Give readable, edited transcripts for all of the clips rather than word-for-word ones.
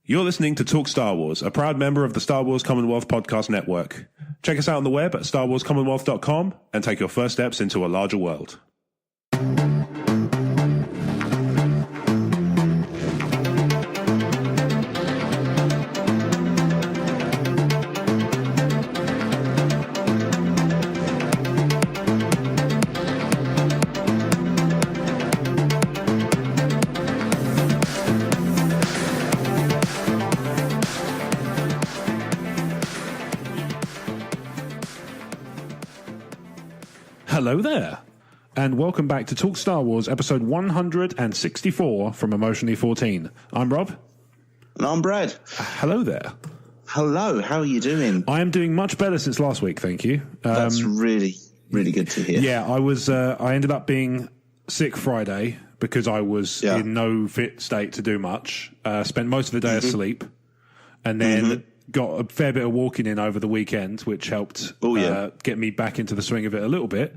You're listening to Talk Star Wars, a proud member of the Star Wars Commonwealth Podcast Network. Check us out on the web at starwarscommonwealth.com and take your first steps into a larger world. Hello there, and welcome back to Talk Star Wars, episode 164 from Emotionally 14. I'm Rob. And I'm Brad. Hello there. Hello, how are you doing? I am doing much better since last week, thank you. That's really good to hear. Yeah, I ended up being sick Friday because I was in no fit state to do much. Spent most of the day asleep, and then got a fair bit of walking in over the weekend, which helped get me back into the swing of it a little bit.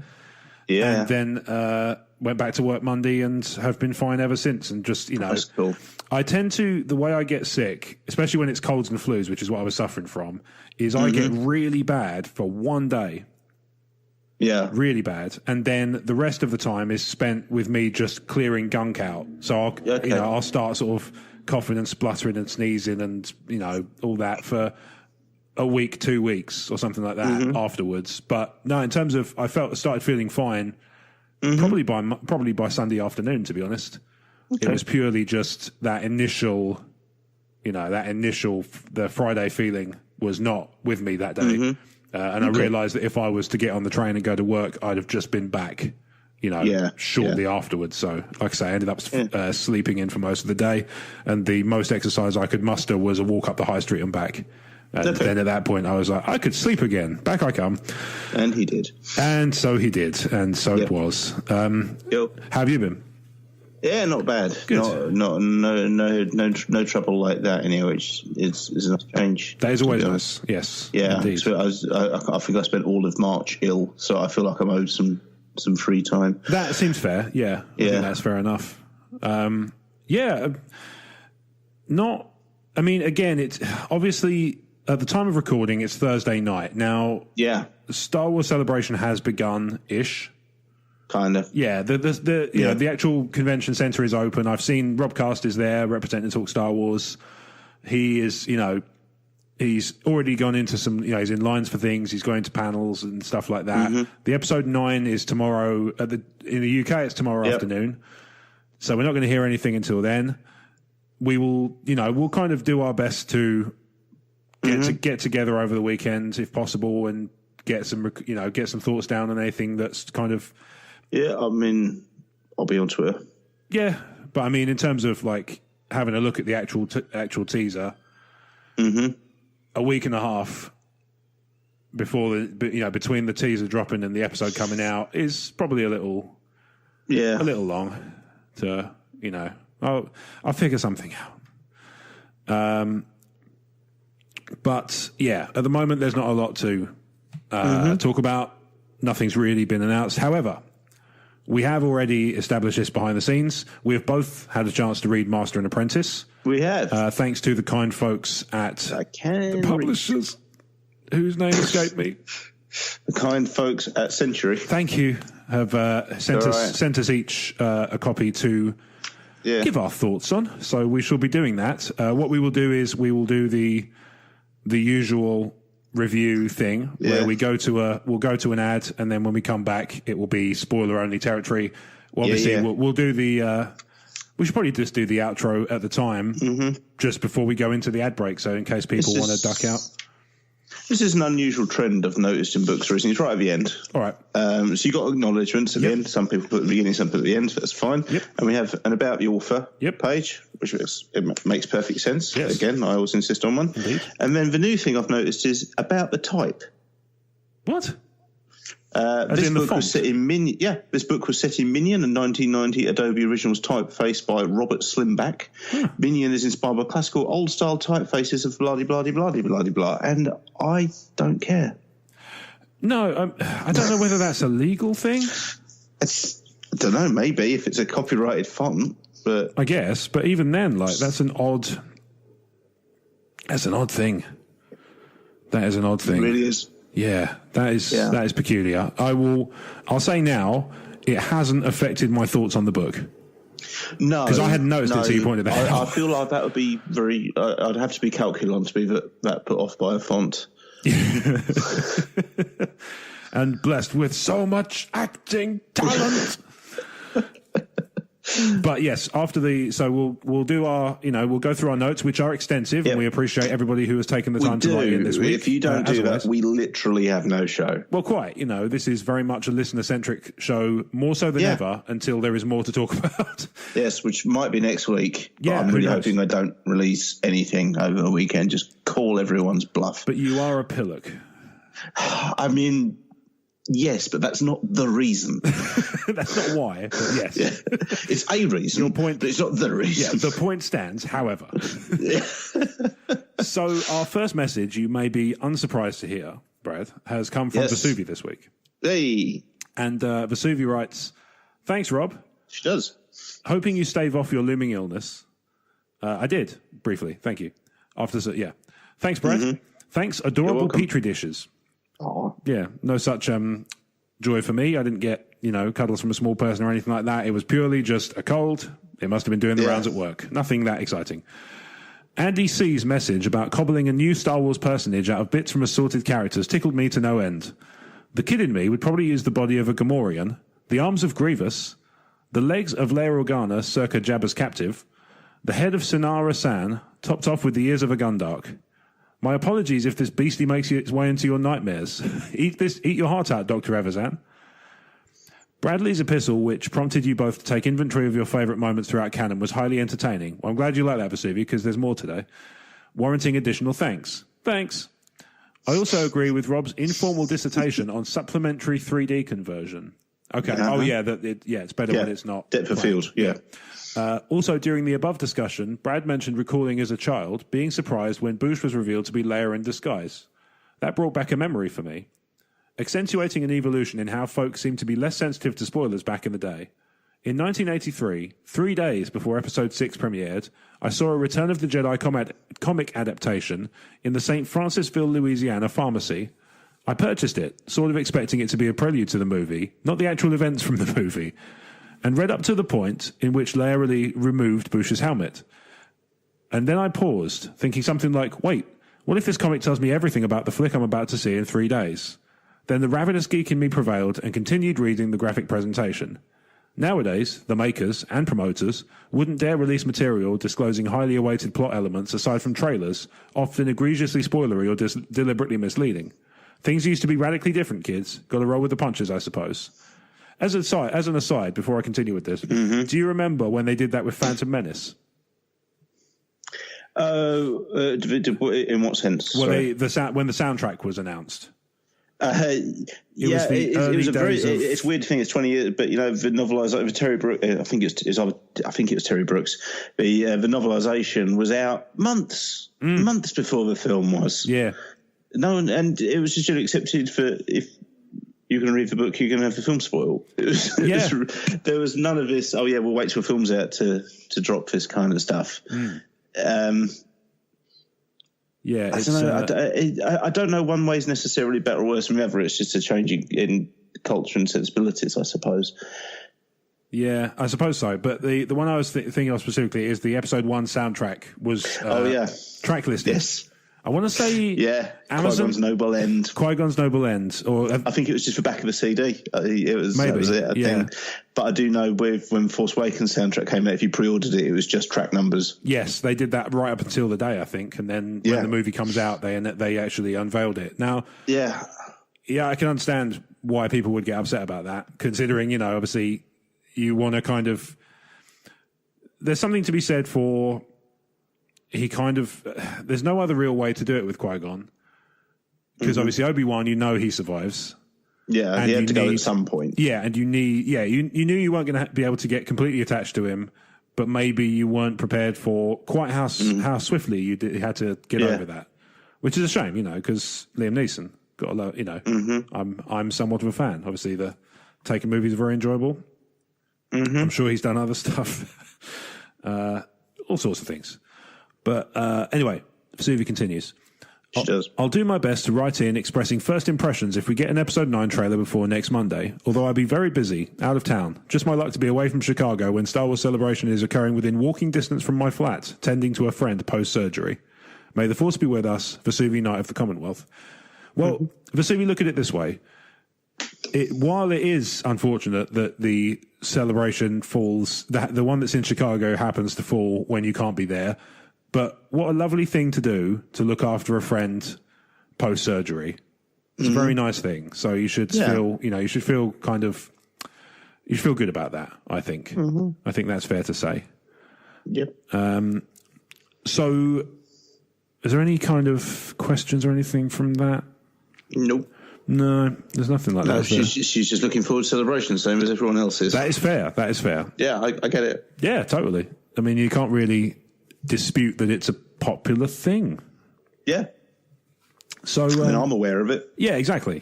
Yeah. And then went back to work Monday and have been fine ever since. And just, That's cool. I tend to, the way I get sick, especially when it's colds and flus, which is what I was suffering from, is I get really bad for one day. Yeah. Really bad. And then the rest of the time is spent with me just clearing gunk out. So I'll start sort of coughing and spluttering and sneezing and, all that for a week, 2 weeks or something like that afterwards. But no, in terms of, started feeling fine probably by Sunday afternoon, to be honest. Okay. It was purely just that initial, the Friday feeling was not with me that day. And I realized that if I was to get on the train and go to work, I'd have just been back, shortly afterwards. So, like I say, I ended up sleeping in for most of the day. And the most exercise I could muster was a walk up the high street and back. And then at that point, I was like, I could sleep again. Back I come. And he did. And so he did. And so it was. How have you been? Yeah, not bad. Good. No trouble like that anyway, which is a change. That is always nice. Yes. Yeah. Indeed. So I think I spent all of March ill, so I feel like I'm owed some free time. That seems fair. Yeah. I think that's fair enough. Again, it's obviously at the time of recording, it's Thursday night. Now, the Star Wars Celebration has begun-ish. Kind of. Yeah, the actual convention center is open. I've seen Rob Cast is there representing Talk Star Wars. He is, he's already gone into some, he's in lines for things. He's going to panels and stuff like that. The episode 9 is tomorrow. In the UK, it's tomorrow afternoon. So we're not going to hear anything until then. We will, we'll kind of do our best to get together over the weekend if possible and get some thoughts down on anything that's kind of. Yeah, I mean, I'll be on Twitter. Yeah, but I mean, in terms of like having a look at the actual teaser, a week and a half before between the teaser dropping and the episode coming out is probably a little long to I'll figure something out. But yeah, at the moment there's not a lot to talk about. Nothing's really been announced. However, we have already established this behind the scenes. We have both had a chance to read Master and Apprentice. We have. Thanks to the kind folks at the publishers, whose name escaped me. The kind folks at Century. Thank you. Have sent us each a copy to give our thoughts on. So we shall be doing that. What we will do is we will do the usual review thing where we'll go to an ad, and then when we come back it will be spoiler only territory. Well, obviously we'll do the we should probably just do the outro at the time just before we go into the ad break, so in case people want to duck out. This is an unusual trend I've noticed in books recently. It's right at the end. All right. So you got acknowledgements at the end. Some people put at the beginning, some put at the end. So that's fine. Yep. And we have an about the author page, which makes perfect sense. Yes. Again, I always insist on one. Indeed. And then the new thing I've noticed is about the type. What? This book was set in Minion. Yeah, this book was set in Minion, a 1990 Adobe Originals typeface by Robert Slimback. Minion is inspired by classical old-style typefaces of blah-de-blah-de-blah-de-blah-de-blah, and I don't care. No, I don't know whether that's a legal thing. I don't know, maybe, if it's a copyrighted font, but... I guess, but even then, like, that's an odd... That's an odd thing. That is an odd thing. It really is. Yeah, that is peculiar. I'll say now, it hasn't affected my thoughts on the book. No, because I hadn't noticed it until you pointed that out. I feel like that would be very. I'd have to be calculon to be that put off by a font. And blessed with so much acting talent. But yes, we'll do our, we'll go through our notes, which are extensive, and we appreciate everybody who has taken the time to write in this week. If you don't do that, we literally have no show. Well, quite. This is very much a listener-centric show, more so than ever, until there is more to talk about. Yes, which might be next week. Yeah, I'm really hoping I don't release anything over the weekend. Just call everyone's bluff. But you are a pillock. I mean... Yes, but that's not the reason. That's not why, but yes. Yeah. It's a reason, your point, but it's not the reason. Yeah, the point stands, however. So our first message, you may be unsurprised to hear, Brad, has come from Vesuvi this week. Hey. And Vesuvi writes, "Thanks, Rob." She does. "Hoping you stave off your looming illness." I did, briefly. Thank you. Thanks, Brad. Mm-hmm. Thanks, adorable Petri dishes. Oh. Yeah, no such joy for me. I didn't get, cuddles from a small person or anything like that. It was purely just a cold. It must have been doing the rounds at work. Nothing that exciting. Andy C's message about cobbling a new Star Wars personage out of bits from assorted characters tickled me to no end. The kid in me would probably use the body of a Gamorrean, the arms of Grievous, the legs of Leia Organa circa Jabba's captive, the head of Sinara San, topped off with the ears of a Gundark. My apologies if this beastie makes its way into your nightmares. Eat your heart out, Dr. Evazan. Bradley's epistle, which prompted you both to take inventory of your favourite moments throughout canon, was highly entertaining. Well, I'm glad you like that, Vesuvi, because there's more today. Warranting additional thanks. Thanks. I also agree with Rob's informal dissertation on supplementary 3D conversion. Okay. Uh-huh. Oh, yeah. It's better when it's not. Depth of field, yeah. Also, during the above discussion, Brad mentioned recalling as a child being surprised when Boushh was revealed to be Leia in disguise. That brought back a memory for me, accentuating an evolution in how folks seemed to be less sensitive to spoilers back in the day. In 1983, 3 days before Episode 6 premiered, I saw a Return of the Jedi comic adaptation in the St. Francisville, Louisiana pharmacy. I purchased it, sort of expecting it to be a prelude to the movie, not the actual events from the movie, and read up to the point in which Leia removed Boush's helmet. And then I paused, thinking something like, wait, what if this comic tells me everything about the flick I'm about to see in 3 days? Then the ravenous geek in me prevailed and continued reading the graphic presentation. Nowadays, the makers and promoters wouldn't dare release material disclosing highly awaited plot elements aside from trailers, often egregiously spoilery or deliberately misleading. Things used to be radically different, kids. Got to roll with the punches, I suppose. As an aside, before I continue with this, do you remember when they did that with Phantom Menace? In what sense? Well, when the soundtrack was announced. It was a very. It's a weird thing. It's 20 years, but the novelization Terry Brooks. I think it was Terry Brooks. The novelization was out months before the film was. Yeah. No, and it was just accepted for if you're going to read the book, you're going to have the film spoiled. There was none of this. Oh yeah, we'll wait till the film's out to drop this kind of stuff. Yeah, I don't know. I don't know. One way is necessarily better or worse than the other. It's just a change in culture and sensibilities, I suppose. Yeah, I suppose so. But the one I was thinking of specifically is the episode 1 soundtrack was track listed. Yes. I want to say Amazon Qui-Gon's Noble End, or I think it was just the back of the CD. It was maybe that was it. I think. But I do know when Force Awakens soundtrack came out, if you pre-ordered it, it was just track numbers. Yes, they did that right up until the day, I think, and then when the movie comes out, they actually unveiled it. Now, I can understand why people would get upset about that, considering obviously you want to kind of. There's something to be said for. There's no other real way to do it with Qui-Gon. Because obviously Obi-Wan, he survives. Yeah, and he had to go at some point. Yeah, and you knew you weren't going to be able to get completely attached to him, but maybe you weren't prepared for quite how swiftly you had to get over that. Which is a shame, because Liam Neeson got a lot, I'm somewhat of a fan. Obviously the Taken movies are very enjoyable. I'm sure he's done other stuff. All sorts of things. But anyway, Vesuvi continues. She does. I'll do my best to write in expressing first impressions if we get an episode 9 trailer before next Monday, although I'll be very busy, out of town. Just my luck to be away from Chicago when Star Wars Celebration is occurring within walking distance from my flat, tending to a friend post-surgery. May the Force be with us, Vesuvi, Knight of the Commonwealth. Well, Vesuvi, look at it this way. While it is unfortunate that the celebration falls, the one that's in Chicago happens to fall when you can't be there, but what a lovely thing to do to look after a friend post-surgery. It's a very nice thing. So you should feel, you should feel good about that, I think. Mm-hmm. I think that's fair to say. Yep. So is there any kind of questions or anything from that? Nope. No, there's nothing like that. She's just looking forward to celebration, same as everyone else is. That is fair. Yeah, I get it. Yeah, totally. I mean, you can't really dispute that it's a popular thing. Yeah. So I'm aware of it. Yeah, exactly.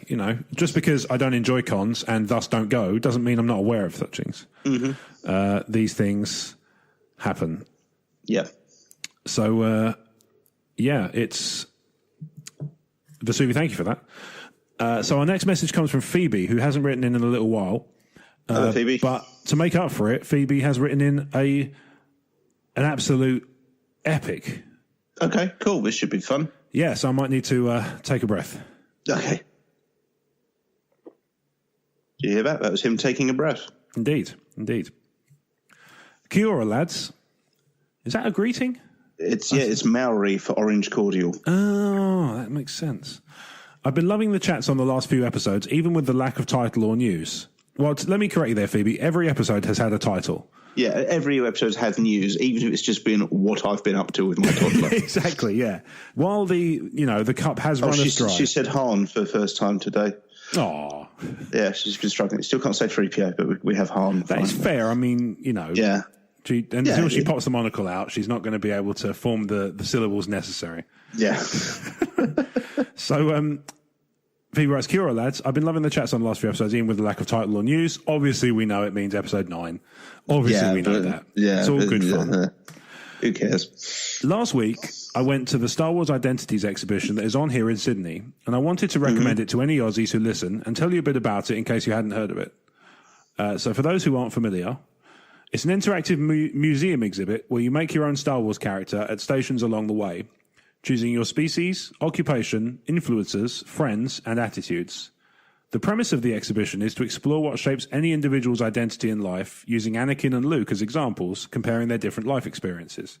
Just because I don't enjoy cons and thus don't go doesn't mean I'm not aware of such things. Mm-hmm. These things happen. Yeah. So, it's... Vesuvi, thank you for that. So our next message comes from Phoebe, who hasn't written in a little while. Hello, Phoebe. But to make up for it, Phoebe has written in an absolute epic. Okay, cool. This should be fun. Yeah, so I might need to take a breath. Okay. Did you hear that? That was him taking a breath. Indeed. Kia ora, lads. Is that a greeting? It's Maori for orange cordial. Oh, that makes sense. I've been loving the chats on the last few episodes, even with the lack of title or news. Well, let me correct you there, Phoebe. Every episode has had a title. Yeah, every episode has news, even if it's just been what I've been up to with my toddler. Exactly, yeah. While the cup has run us dry. She said Han for the first time today. Oh. Yeah, she's been struggling. Still can't say 3PO, but we have Han. That is fair. I mean, Yeah. Until she pops the monocle out, she's not going to be able to form the syllables necessary. Yeah. So, Phoebe writes, Kia ora, lads. I've been loving the chats on the last few episodes, even with the lack of title or news. Obviously, we know it means episode 9. Obviously, we know that. Yeah, it's all good fun. Who cares? Last week, I went to the Star Wars Identities exhibition that is on here in Sydney, and I wanted to recommend it to any Aussies who listen and tell you a bit about it in case you hadn't heard of it. So for those who aren't familiar, it's an interactive museum exhibit where you make your own Star Wars character at stations along the way, choosing your species, occupation, influences, friends, and attitudes. The premise of the exhibition is to explore what shapes any individual's identity in life, using Anakin and Luke as examples, comparing their different life experiences.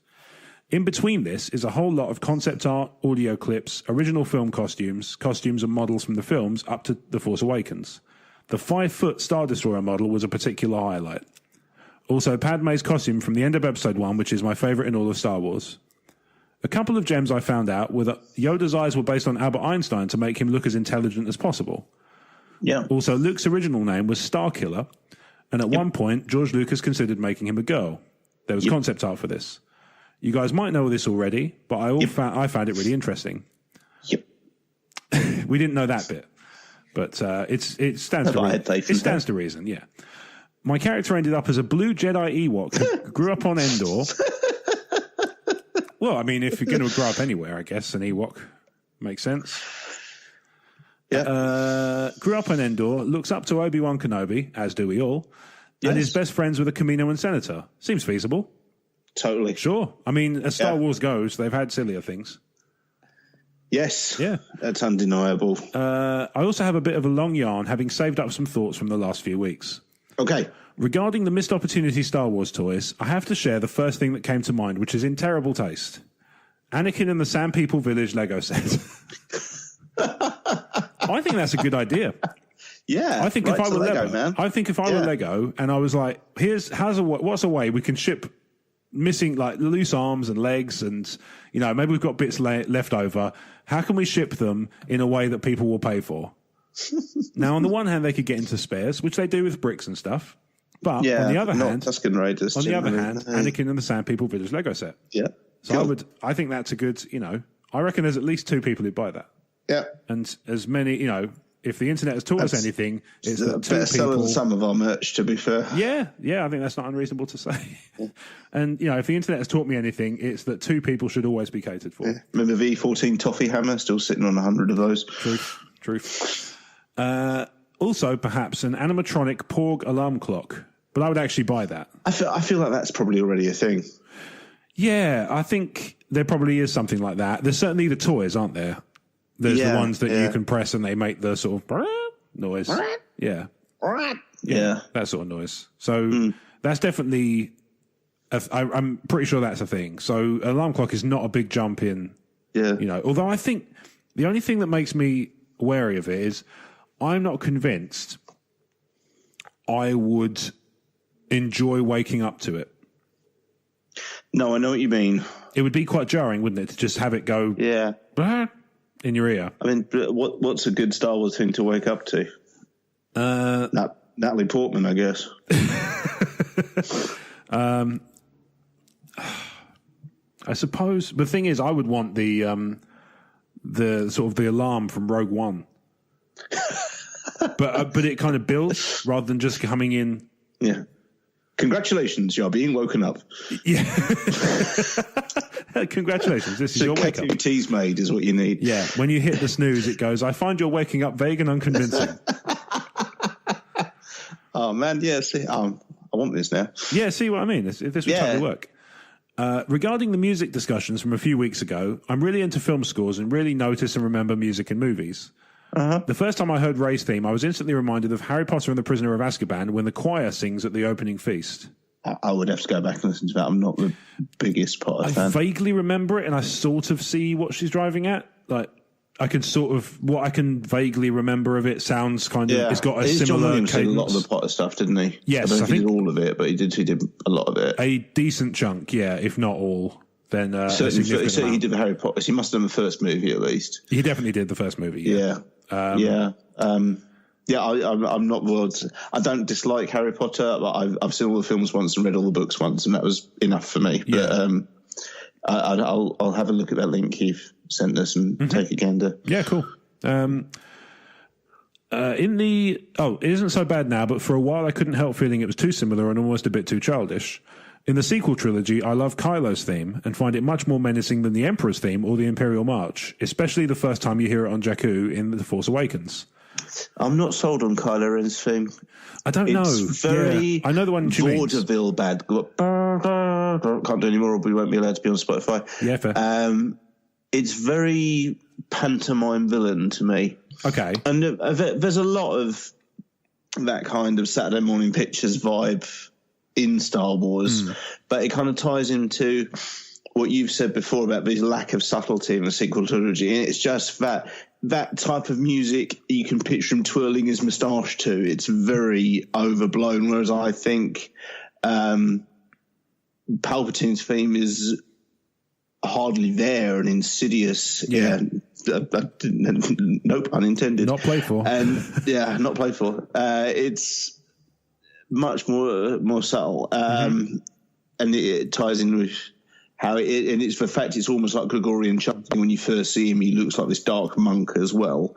In between this is a whole lot of concept art, audio clips, original film costumes and models from the films up to The Force Awakens. The 5-foot Star Destroyer model was a particular highlight. Also, Padme's costume from the end of Episode 1, which is my favourite in all of Star Wars. A couple of gems I found out were that Yoda's eyes were based on Albert Einstein to make him look as intelligent as possible. Yeah. Also, Luke's original name was Starkiller, and at one point, George Lucas considered making him a girl. There was concept art for this. You guys might know this already, but I found it really interesting. Yep. We didn't know that bit, but it stands to reason. Yeah. My character ended up as a blue Jedi Ewok who grew up on Endor. Well, I mean, if you're going to grow up anywhere, I guess an Ewok makes sense. Yeah. Grew up on Endor, looks up to Obi-Wan Kenobi, as do we all, and is best friends with a Kaminoan senator. Seems feasible. Totally. Sure. I mean, as Star Wars goes, they've had sillier things. Yes. Yeah. That's undeniable. I also have a bit of a long yarn, having saved up some thoughts from the last few weeks. Okay. Regarding the missed opportunity Star Wars toys, I have to share the first thing that came to mind, which is in terrible taste. Anakin and the Sand People Village Lego set. I think that's a good idea. Yeah. I think if I were Lego and I was like, what's a way we can ship missing like loose arms and legs and, maybe we've got bits left over. How can we ship them in a way that people will pay for? Now, on the one hand, they could get into spares, which they do with bricks and stuff. But on the other hand, Anakin and the Sand People Village Lego set. Yeah. So I think that's a good, I reckon there's at least 2 people who'd buy that. Yeah. And as many, if the internet has taught us anything, it's that two better people... selling some of our merch, to be fair. Yeah, I think that's not unreasonable to say. Yeah. And, if the internet has taught me anything, it's that two people should always be catered for. Yeah. Remember V14 Toffee Hammer? Still sitting on 100 of those. Truth. Also, perhaps an animatronic Porg alarm clock. But I would actually buy that. I feel like that's probably already a thing. Yeah, I think there probably is something like that. There's certainly the toys, aren't there? There's the ones that you can press and they make the sort of noise. Yeah, that sort of noise. So that's definitely, I'm pretty sure that's a thing. So alarm clock is not a big jump in, although I think the only thing that makes me wary of it is I'm not convinced I would enjoy waking up to it. No, I know what you mean. It would be quite jarring, wouldn't it, to just have it go in your ear? I mean, what's a good Star Wars thing to wake up to? Natalie Portman, I guess. I suppose. The thing is, I would want the sort of the alarm from Rogue One, but it kind of builds rather than just coming in. Yeah. Congratulations, you're being woken up. Yeah. Congratulations, this is your wake up. Tea's made is what you need. Yeah, when you hit the snooze, it goes, I find your waking up vague and unconvincing. Oh, man, yeah, see, I want this now. Yeah, see what I mean? This would totally work. Regarding the music discussions from a few weeks ago, I'm really into film scores and really notice and remember music in movies. The first time I heard Ray's theme, I was instantly reminded of Harry Potter and the Prisoner of Azkaban when the choir sings at the opening feast. I would have to go back and listen to that. I'm not the biggest Potter fan. I vaguely remember it, and I sort of see what she's driving at. Like, I can what I can vaguely remember of it sounds kind of, it's got a similar John Williams cadence. Did a lot of the Potter stuff, didn't he? Yes, I don't think he did all of it, but he did a lot of it. A decent chunk, yeah, if not all. Then so he did the Harry Potter. So he must have done the first movie at least. He definitely did the first movie. Yeah. I'm not world. I don't dislike Harry Potter, but I've seen all the films once and read all the books once, and that was enough for me. Yeah. But I'll have a look at that link you've sent us and take a gander. Yeah, cool. It isn't so bad now, but for a while I couldn't help feeling it was too similar and almost a bit too childish. In the sequel trilogy, I love Kylo's theme and find it much more menacing than the Emperor's theme or the Imperial March, especially the first time you hear it on Jakku in The Force Awakens. I'm not sold on Kylo Ren's theme. I don't know. It's very I know the one she means. vaudeville bad. Can't do any more, or we won't be allowed to be on Spotify. Yeah, fair. It's very pantomime villain to me. Okay. And there's a lot of that kind of Saturday Morning Pictures vibe in Star Wars, but it kind of ties into what you've said before about the lack of subtlety in the sequel trilogy. And it's just that type of music you can picture him twirling his moustache to. It's very overblown, whereas I think Palpatine's theme is hardly there and insidious. Yeah. No pun intended. Not played for. Not played for. It's much more subtle. And it ties in with how it's the fact it's almost like Gregorian chanting. When you first see him, he looks like this dark monk as well.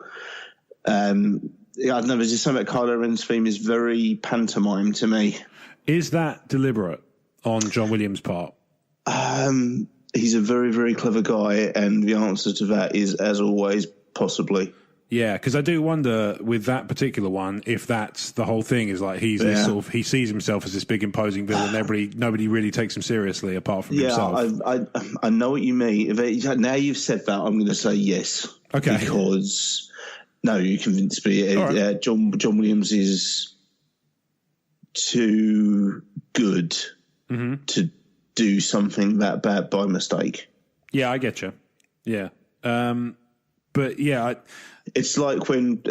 I don't know, there's just something about Kylo Ren's theme is very pantomime to me. Is that deliberate on John Williams' part? He's a very, very clever guy, and the answer to that is, as always, possibly. Yeah, because I do wonder with that particular one if that's the whole thing. Is like he's this sort of, he sees himself as this big imposing villain. Nobody really takes him seriously apart from himself. I know what you mean. Now you've said that, I'm going to say yes. Okay, because you convinced me. Right. John Williams is too good to do something that bad by mistake. Yeah, I get you. Yeah, but yeah. It's like when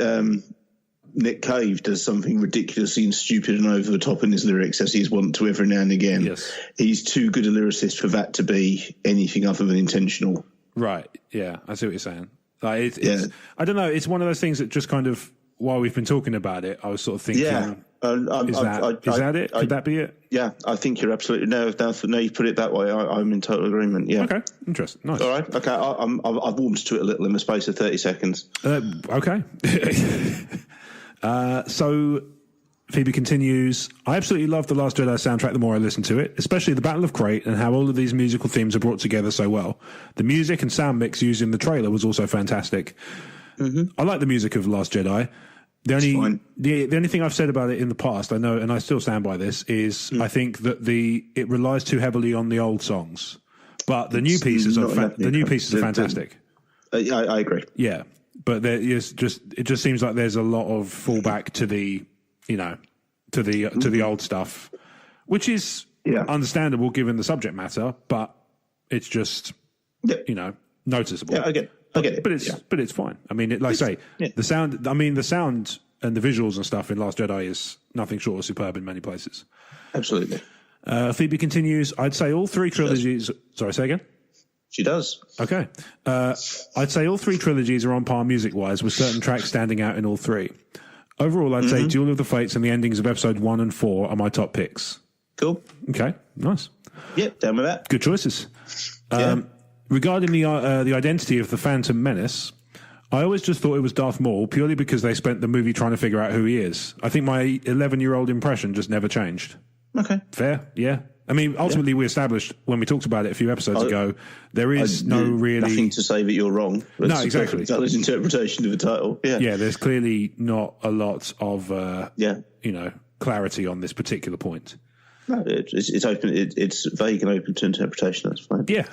Nick Cave does something ridiculously and stupid and over the top in his lyrics, as he's wont to every now and again. Yes. He's too good a lyricist for that to be anything other than intentional. Right. Yeah, I see what you're saying. Like, it's I don't know. It's one of those things that just kind of, while we've been talking about it, I was sort of thinking, Is that it? Could that be it? Yeah, I think you're absolutely no. You put it that way. I'm in total agreement. Yeah. Okay. Interesting. Nice. All right. Okay. I've warmed to it a little in the space of 30 seconds. Okay. So Phoebe continues, I absolutely love the Last Jedi soundtrack the more I listen to it, especially the Battle of Crate and how all of these musical themes are brought together so well. The music and sound mix used in the trailer was also fantastic. I like the music of The Last Jedi. The only thing I've said about it in the past, I know, and I still stand by this, is I think that it relies too heavily on the old songs. But the new pieces are fantastic. I agree. Yeah. But it just seems like there's a lot of fallback to the old stuff, which is understandable given the subject matter, but it's just noticeable. Yeah, I get it. But it's fine. I mean, the sound. I mean, the sound and the visuals and stuff in Last Jedi is nothing short of superb in many places. Absolutely. Phoebe continues. I'd say all three trilogies. Sorry, say again. She does. Okay. I'd say all three trilogies are on par music-wise, with certain tracks standing out in all three. Overall, I'd say Duel of the Fates and the endings of Episode 1 and 4 are my top picks. Cool. Okay, nice. Yep, down with that. Good choices. Regarding the identity of the Phantom Menace, I always just thought it was Darth Maul, purely because they spent the movie trying to figure out who he is. I think my 11-year-old impression just never changed. Okay. Fair, yeah. I mean, ultimately, we established when we talked about it a few episodes ago, there is nothing to say that you're wrong. No, exactly. That was interpretation of the title. Yeah, there's clearly not a lot of clarity on this particular point. No, it's open. It's vague and open to interpretation. That's fine. Yeah,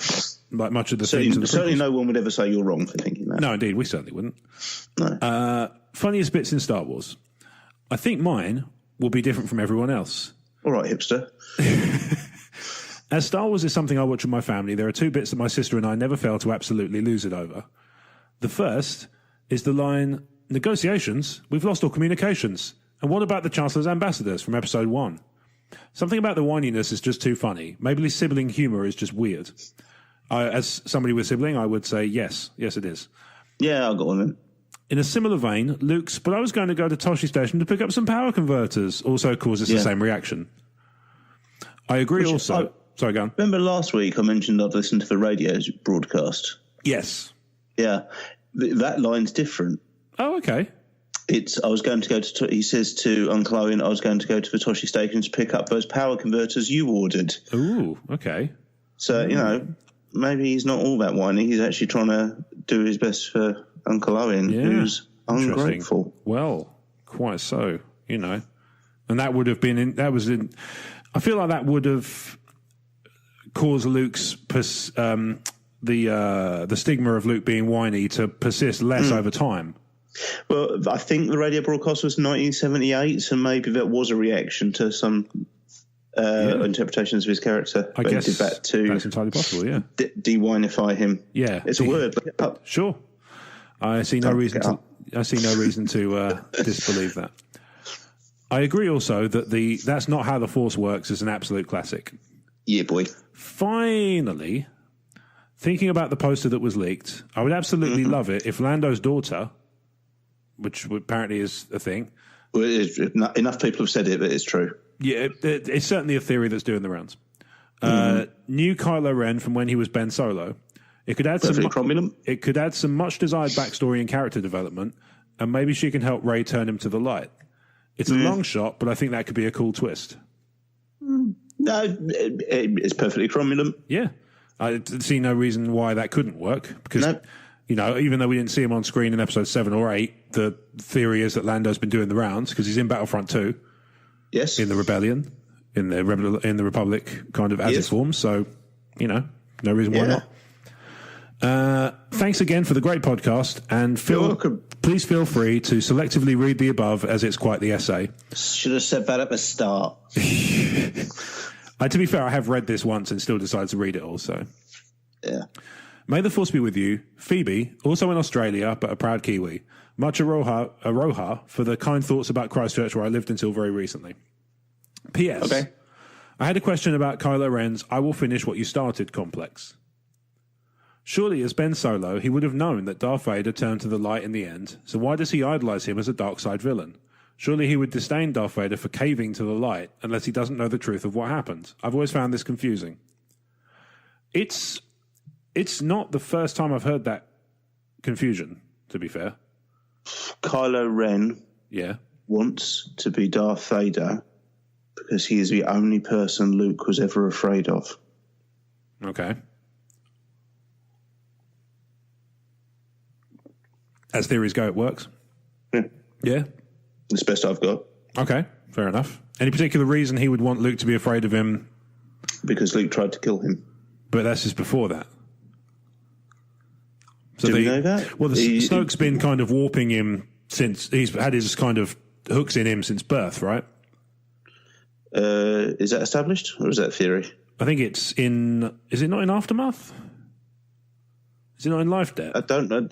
like much of the certainly no one would ever say you're wrong for thinking that. No, indeed, we certainly wouldn't. No. Funniest bits in Star Wars. I think mine will be different from everyone else. All right, hipster. As Star Wars is something I watch with my family, there are two bits that my sister and I never fail to absolutely lose it over. The first is the line, negotiations? We've lost all communications. And what about the Chancellor's ambassadors from Episode 1? Something about the whininess is just too funny. Maybe sibling humour is just weird. As somebody with sibling, I would say yes. Yes, it is. Yeah, I'll go on then. In a similar vein, Luke's, but I was going to go to Toshi Station to pick up some power converters, also causes the same reaction. I agree sorry, go on. Remember last week I mentioned I'd listened to the radio broadcast? Yes. Yeah. That line's different. Oh, okay. I was going to go to, he says to Uncle Owen, I was going to go to the Toshi Station to pick up those power converters you ordered. Ooh, okay. So, maybe he's not all that whiny. He's actually trying to do his best for Uncle Owen, who's ungrateful. Well, quite so, And that would have been I feel like that would have caused Luke's the stigma of Luke being whiny to persist less over time. Well, I think the radio broadcast was 1978, so maybe that was a reaction to some interpretations of his character. I guess did that that's entirely possible. Yeah, de-winify him. Yeah, it's a word. Sure, I see no reason to disbelieve that. I agree also that That's Not How the Force Works is an absolute classic. Yeah, boy. Finally, thinking about the poster that was leaked, I would absolutely love it if Lando's daughter, which apparently is a thing. Well, enough people have said it, but it's true. Yeah, it's certainly a theory that's doing the rounds. New Kylo Ren from when he was Ben Solo. It could add some much desired backstory and character development, and maybe she can help Rey turn him to the light. It's a long shot, but I think that could be a cool twist. No, it's perfectly cromulent. Yeah. I see no reason why that couldn't work, because, even though we didn't see him on screen in episode 7 or 8, the theory is that Lando's been doing the rounds, because he's in Battlefront 2. Yes. In the Rebellion, in the Republic, kind of as it forms. So, no reason why not. Thanks again for the great podcast, and please feel free to selectively read the above, as it's quite the essay. Should have said that at the start. To be fair, I have read this once and still decided to read it all. So, yeah. May the force be with you, Phoebe, also in Australia, but a proud Kiwi. Much aroha for the kind thoughts about Christchurch, where I lived until very recently. P.S. Okay. I had a question about Kylo Ren's "I will finish what you started" complex. Surely, as Ben Solo, he would have known that Darth Vader turned to the light in the end, so why does he idolize him as a dark side villain? Surely he would disdain Darth Vader for caving to the light unless he doesn't know the truth of what happened. I've always found this confusing. It's not the first time I've heard that confusion, to be fair. Kylo Ren wants to be Darth Vader because he is the only person Luke was ever afraid of. Okay. As theories go, it works. Yeah? It's the best I've got. Okay, fair enough. Any particular reason he would want Luke to be afraid of him? Because Luke tried to kill him. But that's just before that. So Do we know that? Well, Snoke's been kind of warping him since he's had his kind of hooks in him since birth, right? Is that established or is that theory? I think it's in. Is it not in Aftermath? Is it not in Life Debt? I don't know.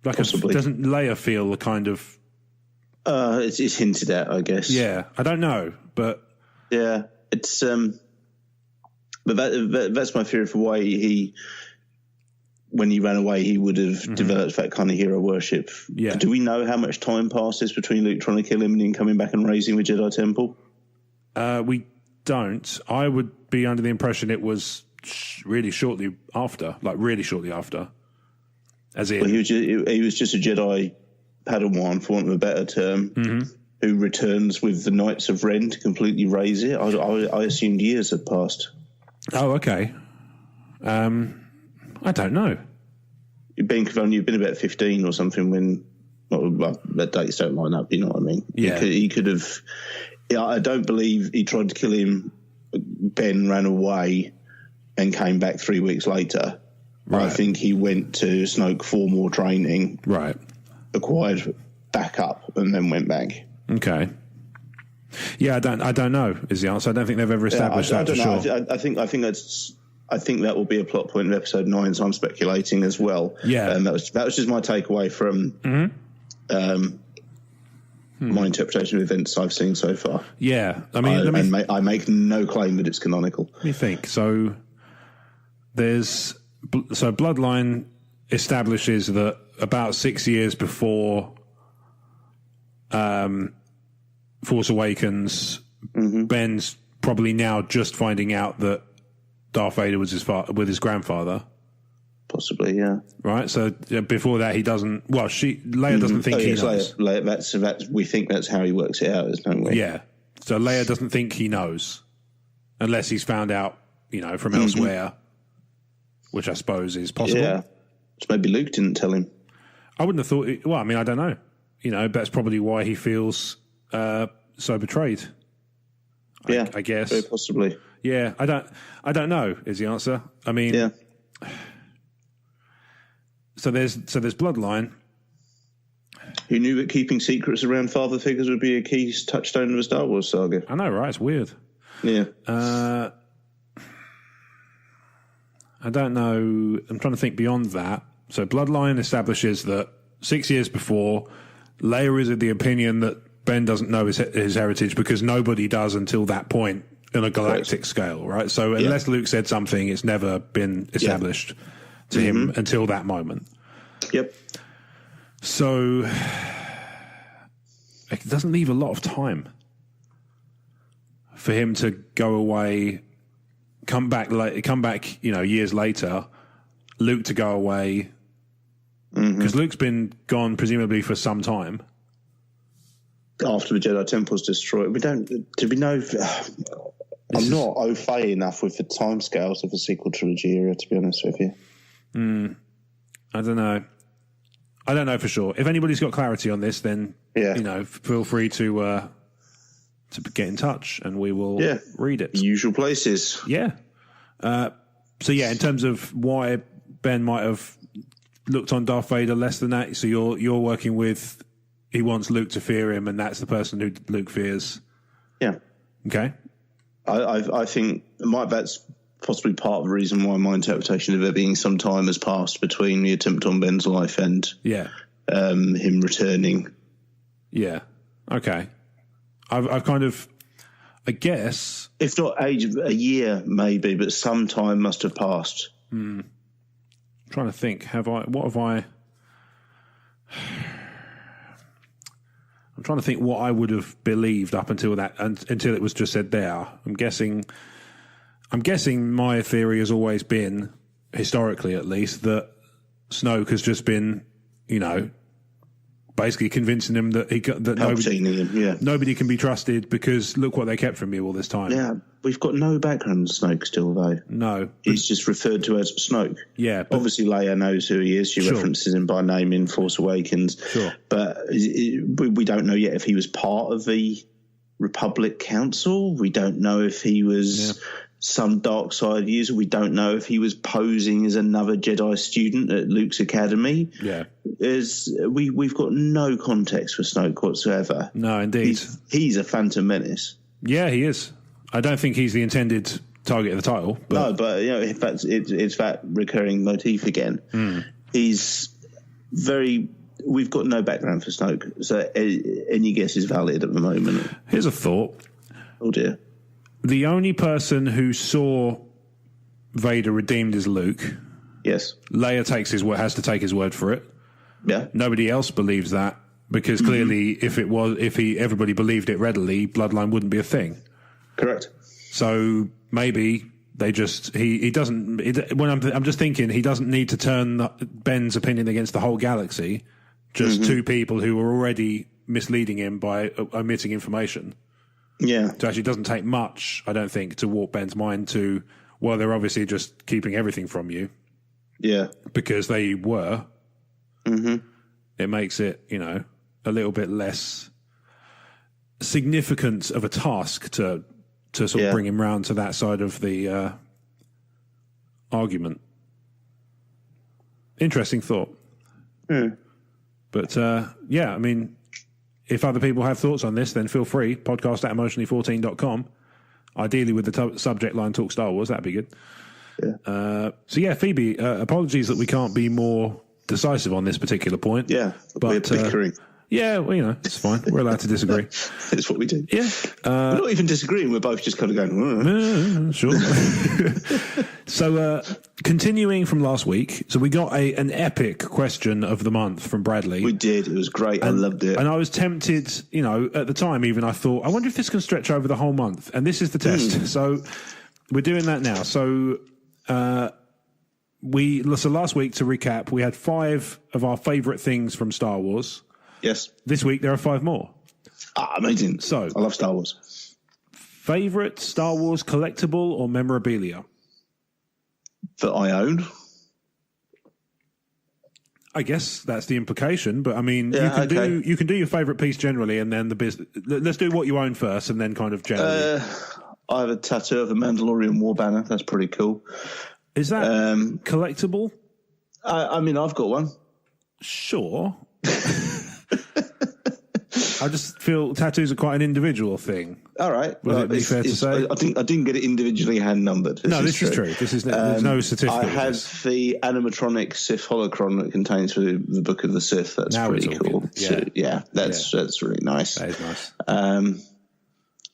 Possibly. Doesn't Leia feel the kind of? It's hinted at, I guess. Yeah, I don't know, but yeah, it's. But that's my theory for why when he ran away, he would have developed that kind of hero worship. Yeah. Do we know how much time passes between Luke trying to kill him and him coming back and raising the Jedi Temple? We don't. I would be under the impression it was really shortly after. As in, well, he was just a Jedi Padawan, for want of a better term, who returns with the Knights of Ren to completely raise it. I assumed years had passed. Oh, okay. I don't know. You've been about 15 or something when the dates don't line up. You know what I mean? Yeah. He could have. Yeah, I don't believe he tried to kill him. Ben ran away and came back 3 weeks later. Right. I think he went to Snoke for more training. Right. Acquired backup and then went back. Okay. Yeah, I don't know is the answer. I don't think they've ever established that for sure. I think that will be a plot point in episode 9, so I'm speculating as well. Yeah. And that was just my takeaway from my interpretation of events I've seen so far. Yeah. I mean, I make no claim that it's canonical. Let me think. So Bloodline establishes that about 6 years before Force Awakens, Ben's probably now just finding out that Darth Vader was with his grandfather. Possibly, yeah. Right. So before that, he doesn't. Well, Leia doesn't think he knows. Leia, we think that's how he works it out, don't we? Yeah. So Leia doesn't think he knows, unless he's found out, from elsewhere, which I suppose is possible. Yeah. So maybe Luke didn't tell him. I wouldn't have thought. Well, I mean, I don't know. That's probably why he feels so betrayed. Yeah, I guess very possibly. Yeah, I don't know is the answer. I mean, yeah. So there's Bloodline. Who knew that keeping secrets around father figures would be a key touchstone of the Star Wars saga? I know, right? It's weird. Yeah. I don't know. I'm trying to think beyond that. So Bloodline establishes that 6 years before, Leia is of the opinion that Ben doesn't know his heritage because nobody does until that point on a galactic scale, right? So unless Luke said something, it's never been established to him until that moment. Yep. So it doesn't leave a lot of time for him to go away, come back, years later, Luke to go away, because Luke's been gone presumably for some time. After the Jedi Temple's destroyed. I'm not au fait enough with the timescales of the sequel trilogy era, to be honest with you. I don't know for sure. If anybody's got clarity on this, then feel free to get in touch and we will read it. Usual places. Yeah. In terms of why Ben might have looked on Darth Vader less than that, so you're working with he wants Luke to fear him, and that's the person who Luke fears. Yeah. Okay. I think that's possibly part of the reason why my interpretation of it being some time has passed between the attempt on Ben's life and him returning. Yeah. Okay. I've kind of, I guess, if not a year maybe, but some time must have passed. I'm trying to think. I'm trying to think what I would have believed up until that, until it was just said there. I'm guessing my theory has always been, historically at least, that Snoke has just been, basically convincing him that nobody can be trusted because look what they kept from you all this time. Yeah, we've got no background on Snoke still, though. No. He's just referred to as Snoke. Yeah. Obviously, Leia knows who he is. She references him by name in Force Awakens. Sure. But we don't know yet if he was part of the Republic Council. We don't know if he was some dark side user. We don't know if he was posing as another Jedi student at Luke's academy. Yeah. We've got no context for Snoke whatsoever. No, indeed. He's a Phantom Menace. Yeah, he is. I don't think he's the intended target of the title. But... No, but if it's that recurring motif again. He's very... We've got no background for Snoke, so any guess is valid at the moment. Here's a thought. Oh, dear. The only person who saw Vader redeemed is Luke. Yes. Leia has to take his word for it. Yeah. Nobody else believes that because clearly, if everybody believed it readily, Bloodline wouldn't be a thing. Correct. So maybe they just he doesn't. When I'm just thinking, he doesn't need to turn Ben's opinion against the whole galaxy. Just two people who were already misleading him by omitting information. Yeah. So actually, it doesn't take much, I don't think, to warp Ben's mind to, well, they're obviously just keeping everything from you. Yeah. Because they were. It makes it, a little bit less significant of a task to sort of bring him round to that side of the argument. Interesting thought. But, I mean... If other people have thoughts on this, then feel free. Podcast at emotionally14.com. Ideally with the subject line Talk Star Wars. That'd be good. Yeah. Phoebe, apologies that we can't be more decisive on this particular point. Yeah, but we're bickering. Yeah, well, it's fine. We're allowed to disagree. It's what we do. Yeah. We're not even disagreeing. We're both just kind of going, sure. So, continuing from last week, so we got an epic question of the month from Bradley. We did. It was great. I loved it. And I was tempted, at the time even, I thought, I wonder if this can stretch over the whole month. And this is the test. So we're doing that now. So last week, to recap, we had 5 of our favourite things from Star Wars. Yes. This week, there are 5 more. Amazing. So, I love Star Wars. Favourite Star Wars collectible or memorabilia? That I own. I guess that's the implication, but I mean, you can do your favourite piece generally, and then the business. Let's do what you own first, and then kind of generally. I have a tattoo of the Mandalorian war banner. That's pretty cool. Is that collectible? I mean, I've got one. Sure. I just feel tattoos are quite an individual thing. All right. Would it be fair to say? I didn't get it individually hand numbered. This is true. This is there's no certificate. I have the animatronic Sith holocron that contains the Book of the Sith. That's pretty cool. Yeah. So, that's really nice. That is nice. I'm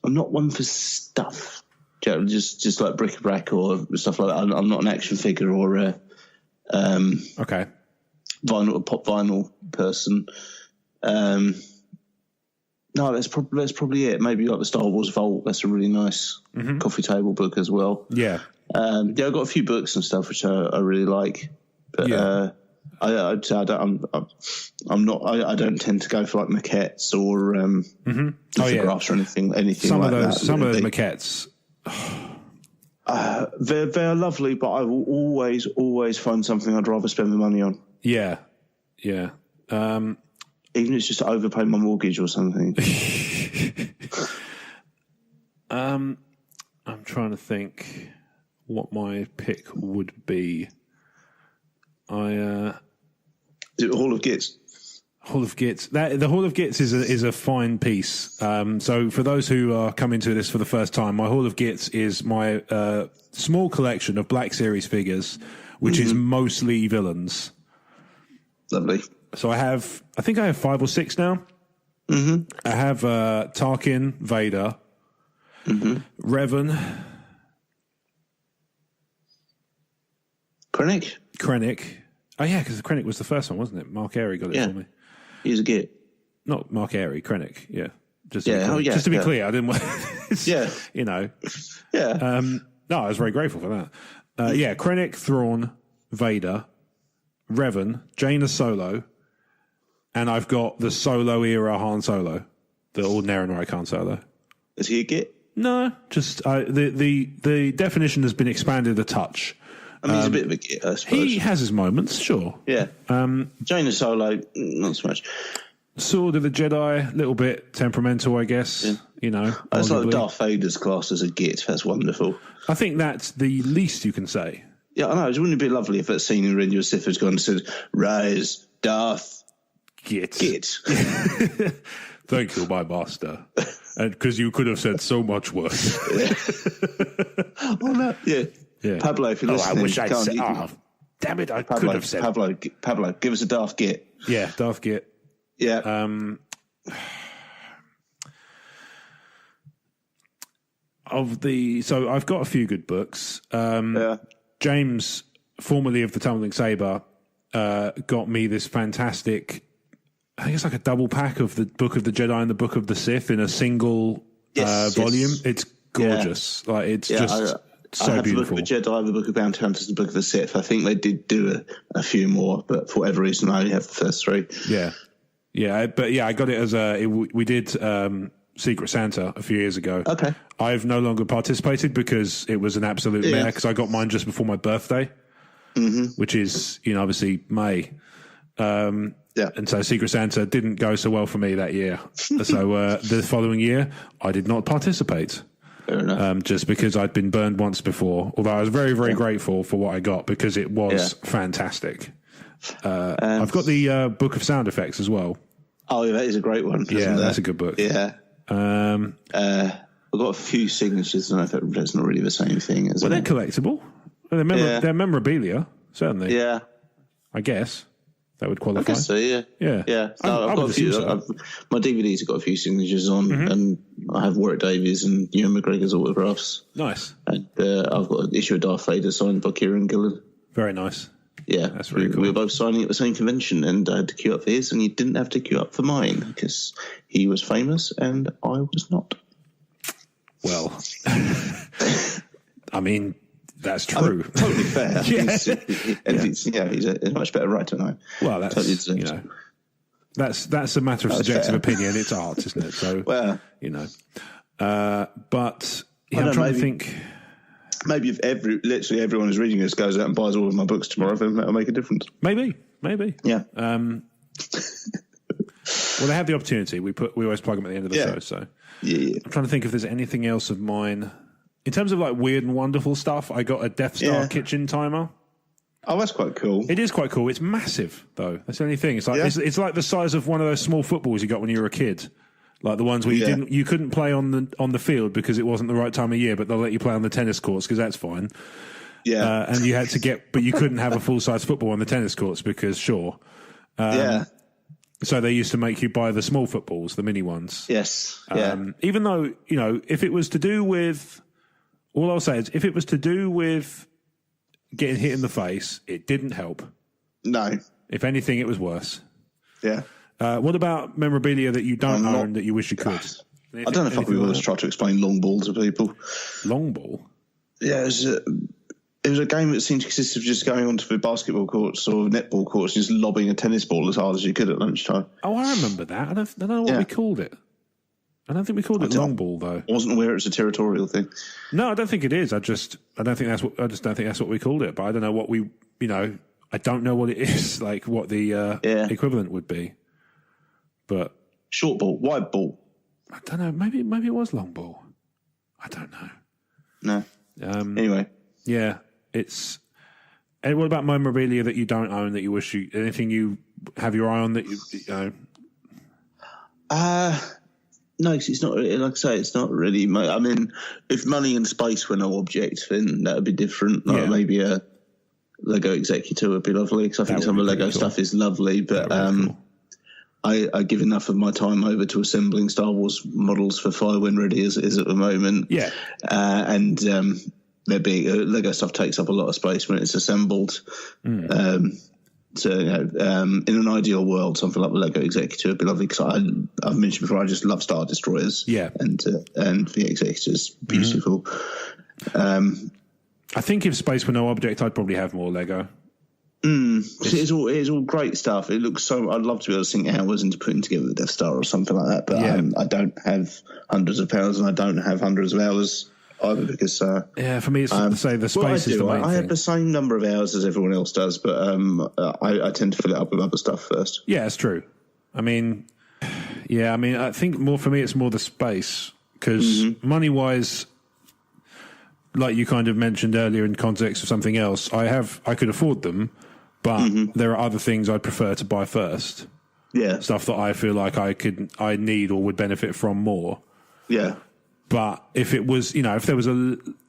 not one for stuff. Just like bric-a-brac or stuff like that. I'm not an action figure or a pop vinyl person. No, that's probably it. Maybe like the Star Wars Vault. That's a really nice coffee table book as well. Yeah. I've got a few books and stuff which I really like, but I don't tend to go for like maquettes or lithographs or anything some like that. Some of those maquettes. They're lovely, but I will always find something I'd rather spend the money on. Yeah. Even if it's just to overpay my mortgage or something. I'm trying to think what my pick would be. Is it Hall of Gits? Hall of Gits. The Hall of Gits is a fine piece. So for those who are coming to this for the first time, my Hall of Gits is my small collection of Black Series figures, which is mostly villains. Lovely. So I think I have 5 or 6 now. I have Tarkin, Vader, Revan, Krennic. Oh yeah, because Krennic was the first one, wasn't it? Mark Airy got it for me. He's a git. not Mark Airy, Krennic. Yeah. Just just to be clear, I didn't want. You know. Yeah. No, I was very grateful for that. Krennic, Thrawn, Vader, Revan, Jaina Solo, and I've got the Solo era Han Solo, the ordinary and Han Solo. Is he a Git? No, just the definition has been expanded a touch. I mean, he's a bit of a Git, I suppose. He has his moments, sure. Yeah. Jaina Solo, not so much. Sword of the Jedi, a little bit temperamental, I guess. Yeah. You know, it's like Darth Vader's class as a Git. That's wonderful. I think that's the least you can say. Yeah, I know. Wouldn't it be lovely if that scene in Revenge of the Sith has gone and said, "Rise, Darth Git." Thank you, my master. And because you could have said so much worse. Oh no, yeah. Pablo, if you're listening, I wish I'd said. Damn it! I could have said. Pablo, give us a Darth Git. Yeah, Darth Git. Yeah. So I've got a few good books. James, formerly of the Tumbling Saber, got me this fantastic. I think it's like a double pack of the Book of the Jedi and the Book of the Sith in a single volume. It's gorgeous. Yeah. Like it's just so I have beautiful. The Book of the Jedi, the Book of Bounty Hunters, and the Book of the Sith. I think they did do a few more, but for whatever reason, I only have the first three. Yeah, but I got it as we did Secret Santa a few years ago. Okay. I've no longer participated because it was an absolute mare because I got mine just before my birthday, which is, obviously May. And so Secret Santa didn't go so well for me that year. So the following year, I did not participate. Fair enough. Just because I'd been burned once before, although I was very, very grateful for what I got because it was fantastic. I've got the Book of Sound Effects as well. Oh, yeah, that is a great one. That's a good book. Yeah. I've got a few signatures, and I think that's not really the same thing. They're collectible. They're memorabilia, certainly. Yeah. I guess that would qualify. I guess so, yeah. Yeah. No, I've got a few. My DVDs have got a few signatures on, and I have Warwick Davies and Ewan McGregor's autographs. Nice. And I've got an issue of Darth Vader signed by Kieran Gillen. Very nice. Yeah, that's very cool. We were both signing at the same convention, and I had to queue up for his, and you didn't have to queue up for mine because he was famous and I was not. Well, I mean, that's true. Totally fair. He's a much better writer than I. Well, that's totally that's a matter of subjective opinion. It's art, isn't it? So, but I'm trying to think. Maybe if literally everyone who's reading this goes out and buys all of my books tomorrow, then that'll make a difference. Maybe. Yeah. Well, they have the opportunity. We always plug them at the end of the show. So I'm trying to think if there's anything else of mine in terms of like weird and wonderful stuff. I got a Death Star kitchen timer. Oh, that's quite cool. It is quite cool. It's massive though. That's the only thing. It's like it's like the size of one of those small footballs you got when you were a kid. Like the ones where you couldn't play on the field because it wasn't the right time of year, but they'll let you play on the tennis courts because that's fine. Yeah, and you had to but you couldn't have a full size football on the tennis courts because So they used to make you buy the small footballs, the mini ones. Yes. Even though if it was to do with, all I'll say is if it was to do with getting hit in the face, it didn't help. No. If anything, it was worse. Yeah. What about memorabilia that you don't own that you wish you could? I don't know if I would always try to explain long ball to people. Long ball? Yeah, it was a game that seemed to consist of just going onto the basketball courts or netball courts and just lobbing a tennis ball as hard as you could at lunchtime. Oh, I remember that. I don't know what we called it. I don't think we called it long ball though. I wasn't aware it was a territorial thing. No, I don't think it is. I just don't think that's what we called it. But I don't know what I don't know what it is. Like what the equivalent would be. But short ball, wide ball. I don't know. Maybe it was long ball. I don't know. No. Anyway. Yeah, it's. And what about memorabilia that you don't own that you wish you? Anything you have your eye on that you know? No, cause it's not. Like I say, it's not really. I mean, if money and space were no object, then that would be different. Like maybe a Lego Executor would be lovely because I think some of the Lego stuff is lovely, but cool. I give enough of my time over to assembling Star Wars models for Fire When Ready as it is at the moment. Yeah. And there being Lego stuff takes up a lot of space when it's assembled. So, in an ideal world, something like the Lego Executor would be lovely because I've mentioned before, I just love Star Destroyers. Yeah. And the Executor's beautiful. I think if space were no object, I'd probably have more Lego. It's all great stuff. It looks so. I'd love to be able to sink hours into putting together the Death Star or something like that. But I don't have hundreds of pounds, and I don't have hundreds of hours either because for me it's to say the space is the main thing. I have the same number of hours as everyone else does, but I tend to fill it up with other stuff first. Yeah, it's true. I think more for me it's more the space because money wise, like you kind of mentioned earlier in context of something else, I could afford them, but there are other things I'd prefer to buy first. Yeah, stuff that I feel like I need or would benefit from more. Yeah. But if it was, like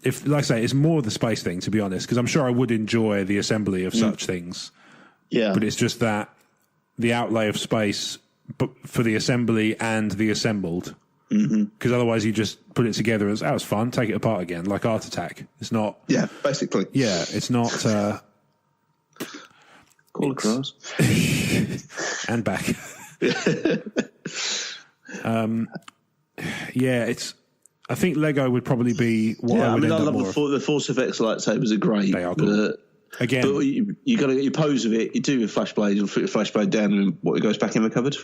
I say, it's more the space thing, to be honest, because I'm sure I would enjoy the assembly of such things. Yeah. But it's just that the outlay of space for the assembly and the assembled. Because otherwise you just put it together as, it's fun, take it apart again, like Art Attack. It's not... Yeah, basically. Yeah, it's not... Call across. And back. It's... I think Lego would probably be what I would end up more. The Force FX lightsabers are great. They are cool. Again, but you got to get your pose of it. You do a flashblade, you'll fit your flashblade down, and it goes back in the cupboard.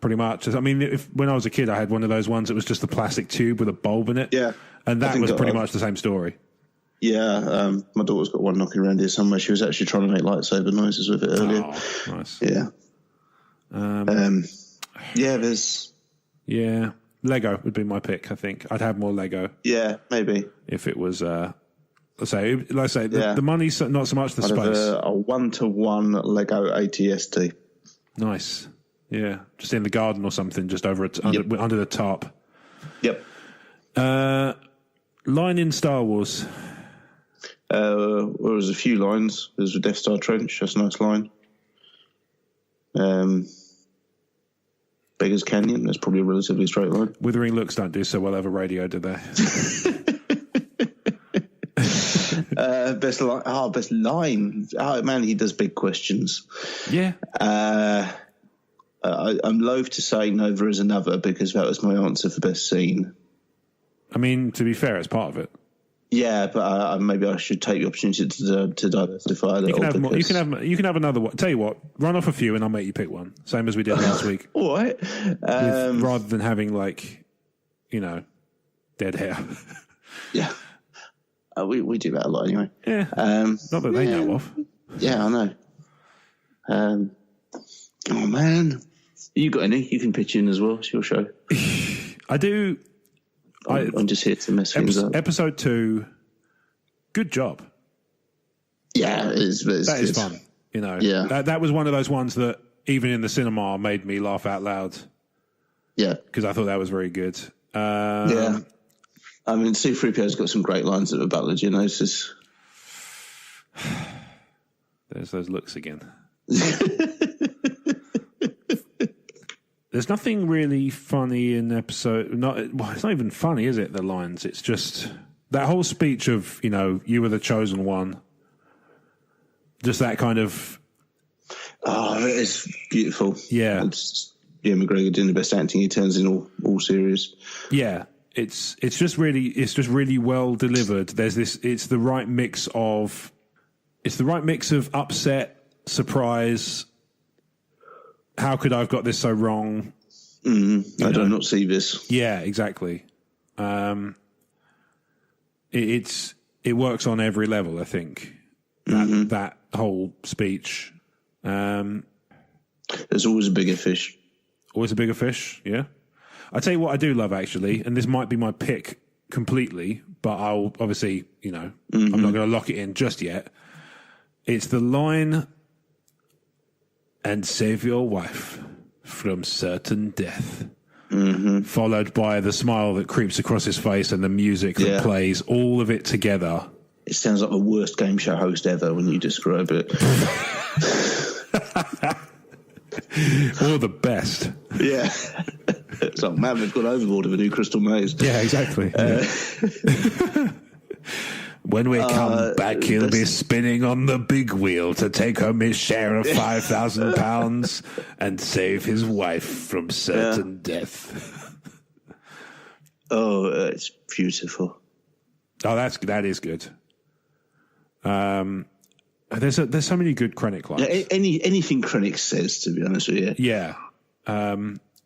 Pretty much. I mean, when I was a kid, I had one of those ones. It was just a plastic tube with a bulb in it. Yeah, and that was pretty much the same story. Yeah, my daughter's got one knocking around here somewhere. She was actually trying to make lightsaber noises with it earlier. Oh, nice. Yeah. Yeah, Lego would be my pick. I think I'd have more Lego. Yeah, maybe if it was. Let's say the money's not so much the space. A 1-to-1 Lego ATST. Nice. Yeah, just in the garden or something, just over under the tarp. Yep. Line in Star Wars. There was a few lines. There's the Death Star Trench. That's a nice line. Beggar's Canyon. That's probably a relatively straight line. Withering looks don't do so well over radio, do they? Best line. Oh man, he does big questions. Yeah. I'm loath to say No, There Is Another because that was my answer for best scene. I mean, to be fair, it's part of it. Yeah, but maybe I should take the opportunity to diversify a little. You can have another one. Tell you what, run off a few and I'll make you pick one. Same as we did last week. All right. Rather than having dead hair. Yeah. We do that a lot anyway. Yeah. Not that they know of. Yeah, I know. Oh man, you got any? You can pitch in as well. It's your show. I do. I'm just here to mess things up. Episode 2. Good job. Yeah, that is fun. Yeah, that was one of those ones that even in the cinema made me laugh out loud. Yeah, because I thought that was very good. Yeah. I mean, C-3PO's got some great lines at the battle of Geonosis. There's those looks again. There's nothing really funny in episode... it's not even funny, is it, the lines? It's just... That whole speech of, you were the chosen one. Just that kind of... Oh, it's beautiful. Yeah. It's McGregor doing the best acting he turns in all series. Yeah. It's just really well delivered. There's this. It's the right mix of upset, surprise. How could I have got this so wrong? I do not see this. Yeah, exactly. It works on every level. I think that whole speech. There's always a bigger fish. Always a bigger fish. Yeah. I tell you what I do love, actually, and this might be my pick completely, but I'll obviously, I'm not going to lock it in just yet. It's the line, and save your wife from certain death, followed by the smile that creeps across his face and the music that plays, all of it together. It sounds like the worst game show host ever when you describe it. Or the best. Yeah. It's like, man, they've gone overboard with a new Crystal Maze. Yeah, exactly. When we come back, he'll be spinning on the big wheel to take home his share of £5,000 and save his wife from certain death. Oh, it's beautiful. Oh, that is good. There's so many good Krennic lines. Yeah, anything Krennic says, to be honest with you. Yeah.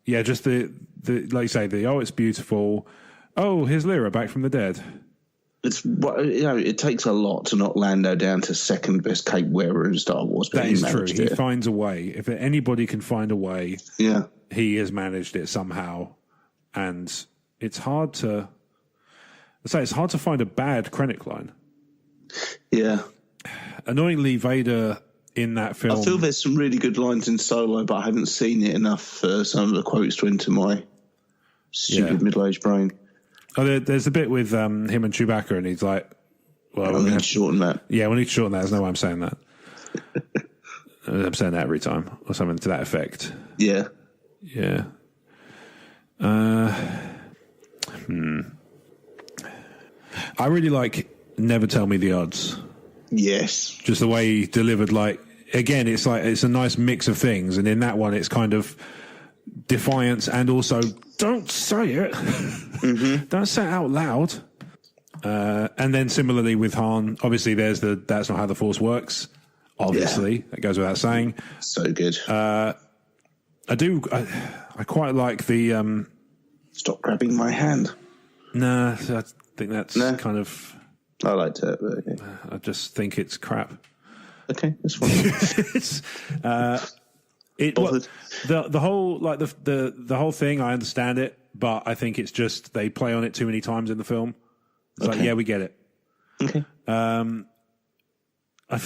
Just the like you say, it's beautiful. Oh, here's Lyra back from the dead. It takes a lot to knock Lando down to second best cape wearer in Star Wars. That is true. He finds a way. If anybody can find a way, he has managed it somehow. And it's hard to find a bad Krennic line. Yeah. Annoyingly, Vader in that film. I feel there's some really good lines in Solo, but I haven't seen it enough for some of the quotes to enter my stupid middle-aged brain. Oh, there's a bit with him and Chewbacca, and he's like, "Well, we need to shorten that." Yeah, we need to shorten that. There's no way I'm saying that. I'm saying that every time, or something to that effect. Yeah. Yeah. I really like Never Tell Me the Odds. Yes. Just the way he delivered, again, it's a nice mix of things, and in that one it's kind of defiance and also don't say it. Mm-hmm. Don't say it out loud. And then similarly with Han, obviously there's that's not how the Force works. Obviously, that goes without saying. So good. I quite like the stop grabbing my hand. Nah, I think that's kind of. I liked it. But okay. I just think it's crap. Okay, that's fine. The whole the whole thing. I understand it, but I think it's just they play on it too many times in the film. It's like, yeah, we get it. Okay. For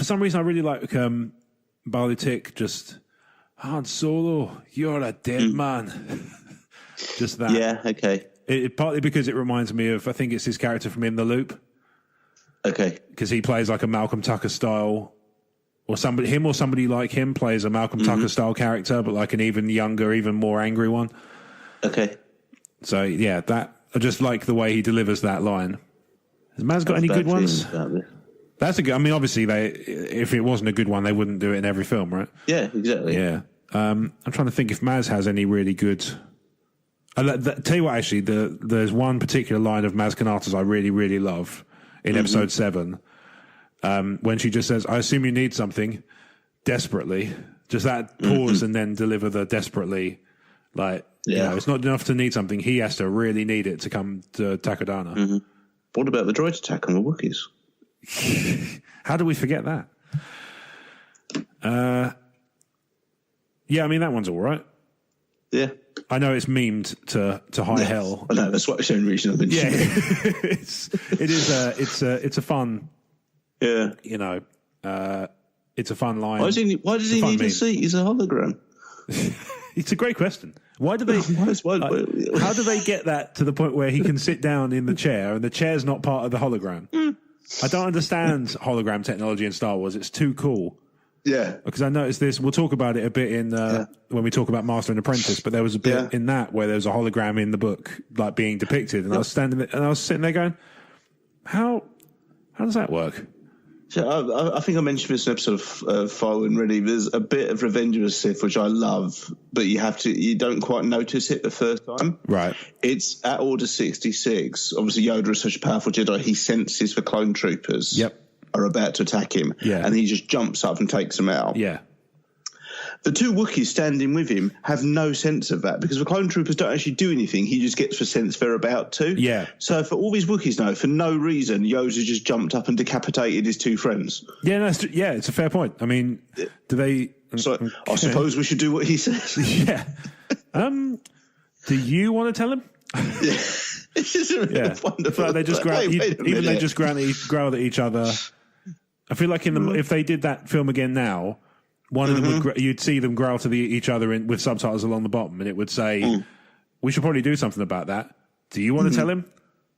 some reason, I really like Balutik. Just Han Solo, you're a dead man. Just that. Yeah. Okay. It partly because it reminds me of, I think it's his character from In the Loop. Okay. Because he plays like a Malcolm Tucker style, or somebody like him plays a Malcolm Tucker style character, but like an even younger, even more angry one. Okay. So yeah, I just like the way he delivers that line. Has Maz got any good ones? That's a good. I mean, obviously, if it wasn't a good one, they wouldn't do it in every film, right? Yeah, exactly. Yeah. I'm trying to think if Maz has any really good. Tell you what, actually, there's one particular line of Maz Kanata's I really, really love in episode 7, when she just says, "I assume you need something desperately." Just that pause and then deliver the desperately, it's not enough to need something. He has to really need it to come to Takodana. Mm-hmm. What about the droid attack on the Wookiees? How do we forget that? Yeah, I mean, that one's all right. Yeah. I know it's memed to high hell. I know, that's what the only reason I've been it's a fun. Yeah. It's a fun line. Why does he need a seat? He's a hologram. It's a great question. Why do they? How do they get that to the point where he can sit down in the chair and the chair's not part of the hologram? I don't understand hologram technology in Star Wars. It's too cool. Yeah. Because I noticed this. We'll talk about it a bit in when we talk about Master and Apprentice. But there was a bit in that where there was a hologram in the book, like being depicted, and I was standing there, and I was sitting there going, "How does that work?" So I think I mentioned this in an episode of Fire and Ready. There's a bit of Revenge of the Sith which I love, but you don't quite notice it the first time. Right. It's at Order 66. Obviously, Yoda is such a powerful Jedi. He senses the clone troopers are about to attack him, and he just jumps up and takes them out. Yeah. The two Wookiees standing with him have no sense of that because the clone troopers don't actually do anything. He just gets the sense they're about to. Yeah. So for all these Wookiees know, for no reason, Yoda just jumped up and decapitated his two friends. Yeah, it's a fair point. I mean, do they... So I suppose we should do what he says. Yeah. Do you want to tell him? Yeah. It's just wonderful. Like they just they just growled at each other. I feel like if they did that film again now, one of them you'd see them growl to each other with subtitles along the bottom, and it would say, "We should probably do something about that. Do you want to tell him?"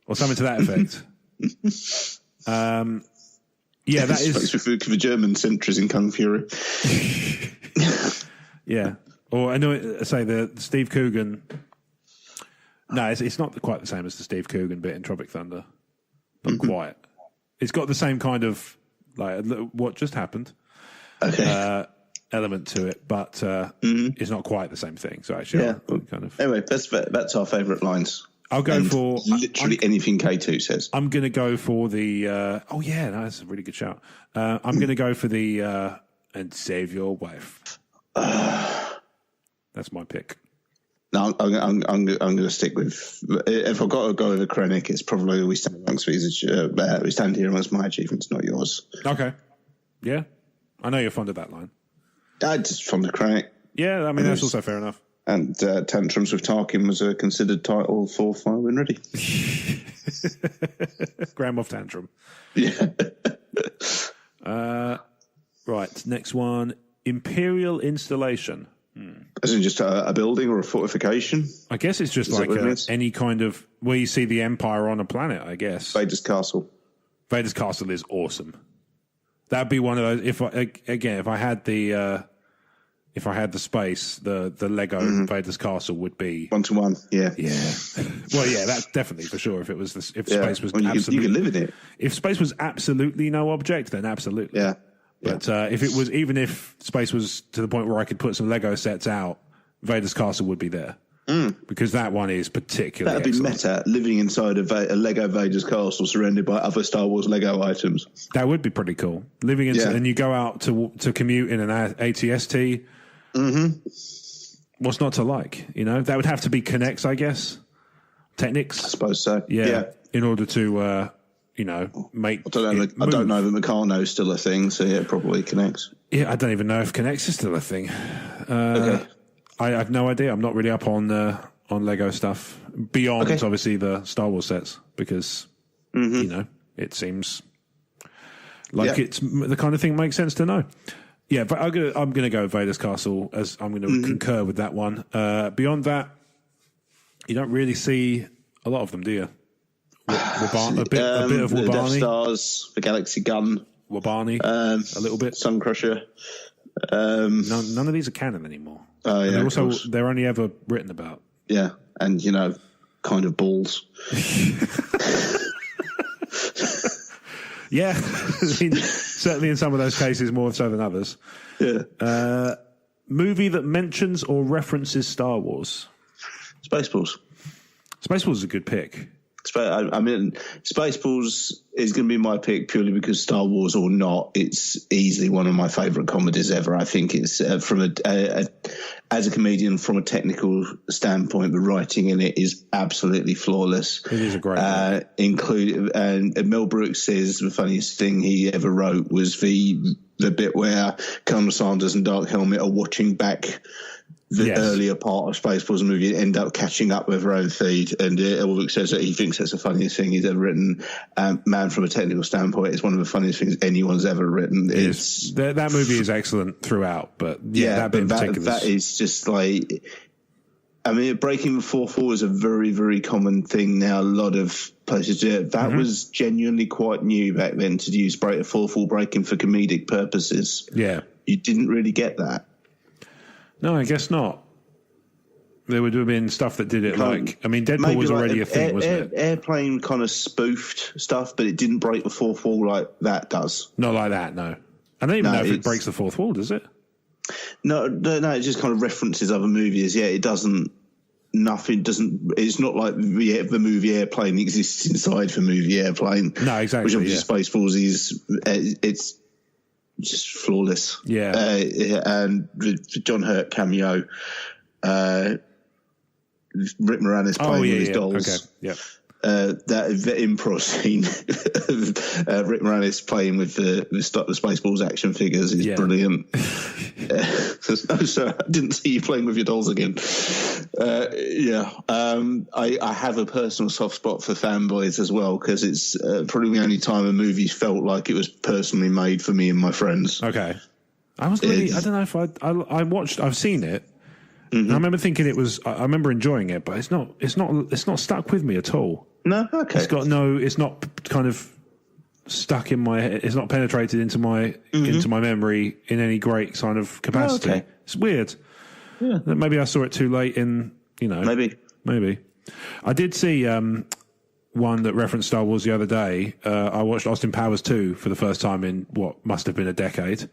Or something to that effect. Yeah, that is the German sentries in Kung Fury. Yeah, or I know. Say the Steve Coogan. No, it's not quite the same as the Steve Coogan bit in Tropic Thunder, but quite. It's got the same kind of like what just happened. Okay. Element to it, but it's not quite the same thing. So actually, kind of. Anyway, that's our favourite lines. I'll go for literally anything K2 says. I'm going to go for the. That's a really good shout. I'm going to go for the and save your wife. That's my pick. No, I'm going to stick with. If I've got to go with Krennic, it's probably we stand here amongst my achievements, not yours. Okay. Yeah, I know you're fond of that line. I just fond of Krennic. Yeah, I mean that's also fair enough. And Tantrums with Tarkin was a considered title for Fire When Ready. Grand Moff Tantrum. Yeah. Right, next one. Imperial installation. As in just a building or a fortification? I guess it's just like any kind of where you see the Empire on a planet, I guess. Vader's Castle. Vader's Castle is awesome. That'd be one of those. If I had the space, the Lego Vader's Castle would be 1-to-1. Yeah. Well, yeah, that's definitely for sure. If it was space was absolutely, you could live in it. If space was absolutely no object, then absolutely. Yeah. But if it was, even if space was to the point where I could put some Lego sets out, Vader's Castle would be there. Because that one is particularly That'd be meta, living inside a Lego Vader's Castle surrounded by other Star Wars Lego items. That would be pretty cool. Living inside, and you go out to commute in an ATST. What's not to like? That would have to be Connects, I guess. Technics, I suppose so. Yeah. In order to, make. I don't know that Meccano is still a thing, so yeah, it probably Connects. Yeah, I don't even know if Connects is still a thing. Okay. I have no idea. I'm not really up on Lego stuff beyond obviously the Star Wars sets because it seems like it's the kind of thing that makes sense to know. Yeah, but I'm gonna go Vader's Castle as I'm going to concur with that one. Beyond that, you don't really see a lot of them, do you? A bit of Wabani, the Death Stars, the Galaxy Gun, Wabani, a little bit, Sun Crusher. None of these are canon anymore. Oh yeah. They're only ever written about. Yeah, and kind of balls. Yeah, certainly in some of those cases more so than others. Yeah. Movie that mentions or references Star Wars. Spaceballs. Spaceballs is a good pick. I mean, Spaceballs is going to be my pick purely because Star Wars or not, it's easily one of my favourite comedies ever. I think it's from as a comedian from a technical standpoint, the writing in it is absolutely flawless. It is a great one. And Mel Brooks says the funniest thing he ever wrote was the bit where Colonel Sanders and Dark Helmet are watching back the earlier part of Spaceballs movie and end up catching up with her own feed. And Elwick says that he thinks that's the funniest thing he's ever written. Man, from a technical standpoint, it's one of the funniest things anyone's ever written. That movie is excellent throughout, but that bit in particular. That is just like, I mean, breaking the fourth wall is a very, very common thing now. A lot of places do it. That was genuinely quite new back then to use fourth wall breaking for comedic purposes. Yeah. You didn't really get that. No, I guess not. There would have been stuff that did it Deadpool was already a thing, wasn't it? Airplane kind of spoofed stuff, but it didn't break the fourth wall like that does. Not like that, no. I don't even know if it breaks the fourth wall, does it? No, it just kind of references other movies. Yeah, it doesn't. Nothing doesn't. It's not like the movie Airplane exists inside the movie Airplane. No, exactly. Which obviously Spaceballs is. It's just flawless. Yeah. And the John Hurt cameo, Rick Moranis playing with his dolls. Okay. Yeah. The improv scene, Rick Moranis playing with the Spaceballs action figures is brilliant. I didn't see you playing with your dolls again. I have a personal soft spot for fanboys as well because it's probably the only time a movie felt like it was personally made for me and my friends. Okay, I don't know if I watched. I've seen it. I remember thinking it was. I remember enjoying it, but it's not stuck with me at all. No, okay. It's not kind of stuck in my head. It's not penetrated into my memory in any great kind of capacity. Okay. It's weird. Yeah. Maybe I saw it too late in, Maybe. I did see one that referenced Star Wars the other day. I watched Austin Powers 2 for the first time in what must have been a decade.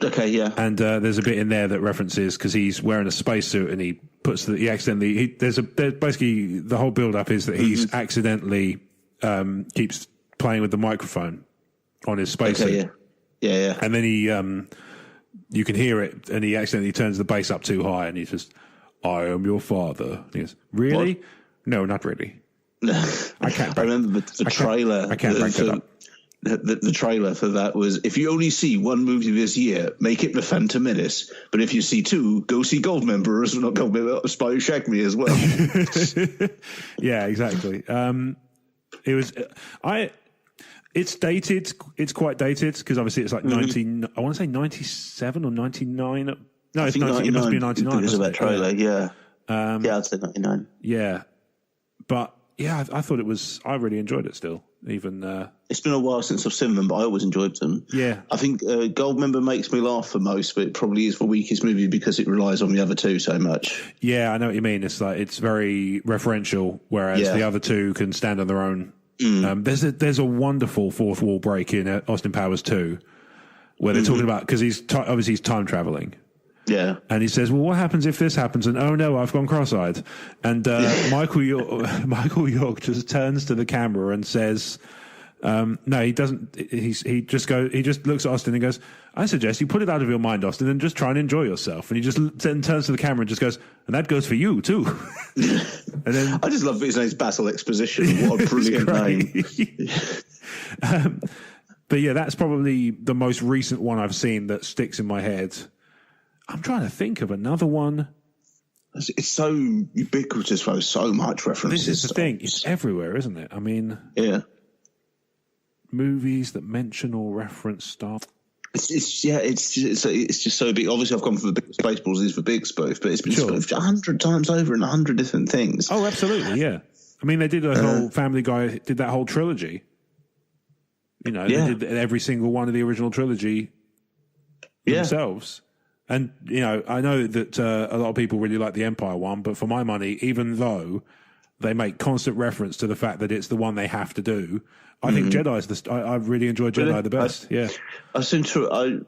Okay, yeah. And there's a bit in there that references, because he's wearing a spacesuit and he there's basically the whole build up is that he's accidentally keeps playing with the microphone on his spacesuit. Okay, yeah. And then he you can hear it, and he accidentally turns the bass up too high, and he says, "I am your father." And he goes, "Really? What? No, not really." I can't. I remember the trailer. I can't break it up. The trailer for that was, if you only see one movie this year, make it The Phantom Menace. But if you see two, go see Goldmember, or not Goldmember, Spy Who Shagged Me as well. Yeah, exactly. It's dated. It's quite dated, because obviously it's like 19. I want to say 97 or 99. No, it's 90, it must be 99. Because of that trailer, yeah. I'd say 99. Yeah, but yeah, I thought it was. I really enjoyed it still. Even it's been a while since I've seen them, but I always enjoyed them. Yeah, I think Goldmember makes me laugh the most, but it probably is the weakest movie because it relies on the other two so much. Yeah, I know what you mean. It's like it's very referential, whereas the other two can stand on their own. There's a wonderful fourth wall break in Austin Powers 2, where they're talking about, because obviously he's time traveling. Yeah, and he says, "Well, what happens if this happens?" And oh no, I've gone cross-eyed. And Michael York just turns to the camera and says, "No, he doesn't." He just looks at Austin and goes, "I suggest you put it out of your mind, Austin, and just try and enjoy yourself." And he just then turns to the camera and just goes, "And that goes for you too." And then I just love that his name's Basil Exposition. What a brilliant name! But yeah, that's probably the most recent one I've seen that sticks in my head. I'm trying to think of another one. It's so ubiquitous, though. So much references. This is the thing. It's everywhere, isn't it? I mean, yeah. Movies that mention or reference stuff. It's just so big. Obviously, I've gone for the big Spaceballs. These for big spoof, but it's been spoofed 100 times over in 100 different things. Oh, absolutely, yeah. I mean, they did a whole Family Guy did that whole trilogy. You know, they did every single one of the original trilogy themselves. And, you know, I know that a lot of people really like the Empire one, but for my money, even though they make constant reference to the fact that it's the one they have to do, I think Jedi's I really enjoy Jedi the best. I seem to. I'm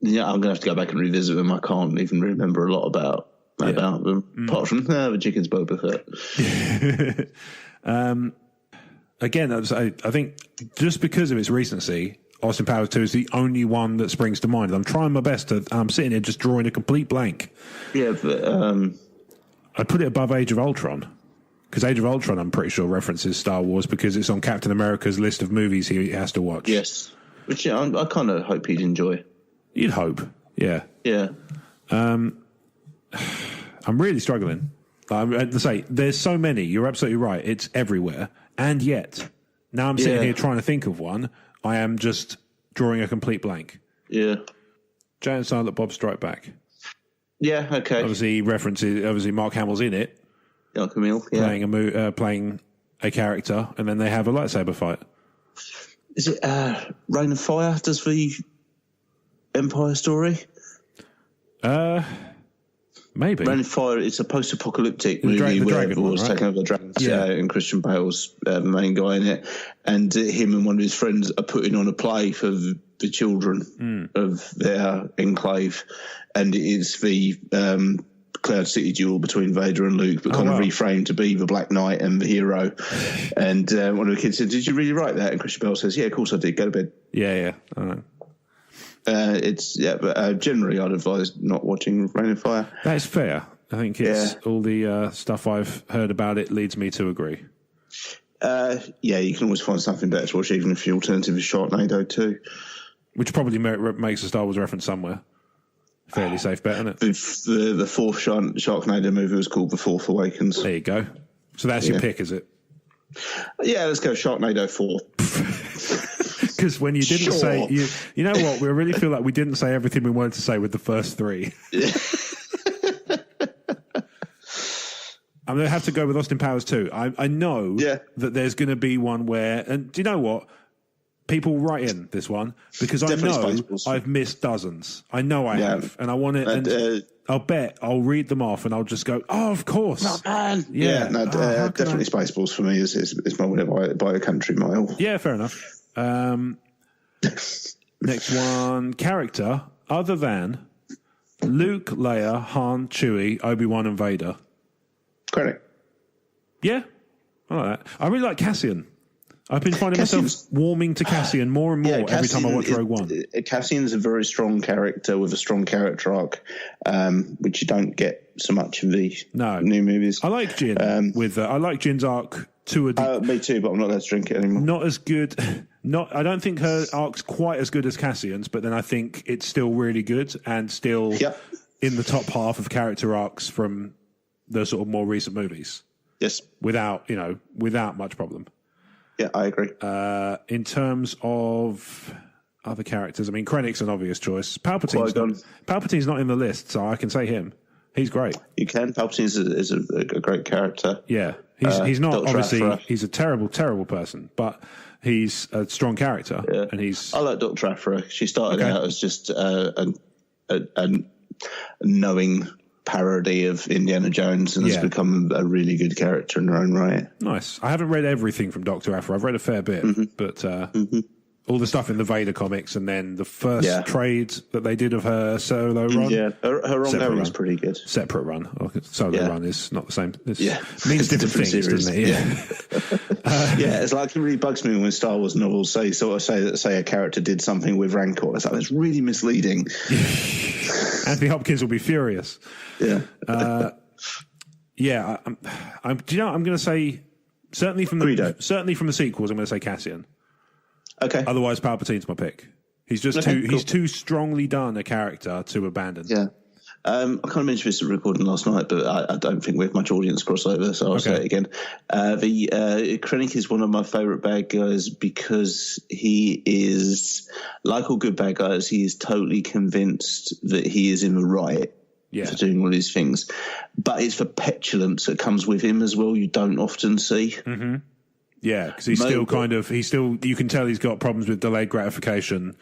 going to have to go back and revisit them. I can't even remember a lot about them, apart from the Chicken's Boba Fett. Again, I think just because of its recency, Austin Powers 2 is the only one that springs to mind. I'm trying my best to. I'm sitting here just drawing a complete blank. Yeah, but I'd put it above Age of Ultron, because Age of Ultron, I'm pretty sure, references Star Wars because it's on Captain America's list of movies he has to watch. Yes, which I kind of hope he'd enjoy. You'd hope, yeah. Yeah. I'm really struggling. To say, there's so many. You're absolutely right. It's everywhere, and yet now I'm sitting here trying to think of one. I am just drawing a complete blank. Yeah. Jay and Silent Bob Strike Back. Yeah, okay. Obviously Mark Hamill's in it. Camille, playing a character, and then they have a lightsaber fight. Is it Rain of Fire? Does the Empire story? Maybe. Rain of Fire, it's a post-apocalyptic movie where everyone's taking over the dragons, and Christian Bale's the main guy in it, and him and one of his friends are putting on a play for the children of their enclave, and it is the Cloud City duel between Vader and Luke, but kind of reframed to be the Black Knight and the hero. And one of the kids said, "Did you really write that?" And Christian Bale says, "Yeah, of course I did. Go to bed." Yeah. I know. But generally I'd advise not watching Rain of Fire. That's fair. I think it's all the stuff I've heard about it leads me to agree. You can always find something better to watch, even if the alternative is Sharknado 2. Which probably makes a Star Wars reference somewhere. Fairly safe bet, isn't it? The fourth Sharknado movie was called The Force Awakens. There you go. So that's your pick, is it? Yeah, let's go Sharknado 4. Because when you didn't say, you know what, we really feel like we didn't say everything we wanted to say with the first three. I'm going to have to go with Austin Powers 2. I know that there's going to be one where, and do you know what? people write in this one because Definitely I know Spaceballs. I've missed dozens. I know I have, and I want to. And I'll bet I'll read them off, and I'll just go, "Oh, of course, oh, man." I... Definitely Spaceballs for me is my winner by a country mile. Yeah, fair enough. Next one, character other than Luke, Leia, Han, Chewie, Obi-Wan, and Vader. Krennic. Yeah, I like that. I really like Cassian. I've been finding myself warming to Cassian more and more every time I watch Rogue One. Cassian's a very strong character with a strong character arc, which you don't get so much in the new movies. I like Jin. I like Jin's arc to a me too, but I'm not allowed to drink it anymore. Not as good. I don't think her arc's quite as good as Cassian's, but then I think it's still really good and still in the top half of character arcs from the sort of more recent movies. Yes, without much problem. Yeah, I agree. In terms of other characters, I mean, Krennic's an obvious choice. Palpatine's not in the list, so I can say him. He's great. You can. Palpatine is a great character. Yeah, he's not Dr. obviously. Aphra. He's a terrible, terrible person, but he's a strong character, and he's. I like Dr. Aphra. She started out as just a knowing parody of Indiana Jones and has become a really good character in her own right. Nice. I haven't read everything from Dr. Aphra. I've read a fair bit, but all the stuff in the Vader comics and then the first trade that they did of her solo run. Yeah, her ongoing is pretty good. Separate run. Solo run is not the same. It means different things, series. Doesn't it? Yeah. It's like it really bugs me when Star Wars novels say a character did something with Rancor. It's like, that's really misleading. Anthony Hopkins will be furious. Yeah. I'm going to say certainly from the sequels. I'm going to say Cassian. Okay. Otherwise, Palpatine's my pick. He's just he's too strongly done a character to abandon. Yeah. I kind of mentioned this at recording last night, but I don't think we have much audience crossover, so I'll say it again. Krennic is one of my favourite bad guys because he is, like all good bad guys, he is totally convinced that he is in the right for doing all these things. But it's the petulance that comes with him as well, you don't often see. Mm-hmm. Yeah, because he's still, you can tell he's got problems with delayed gratification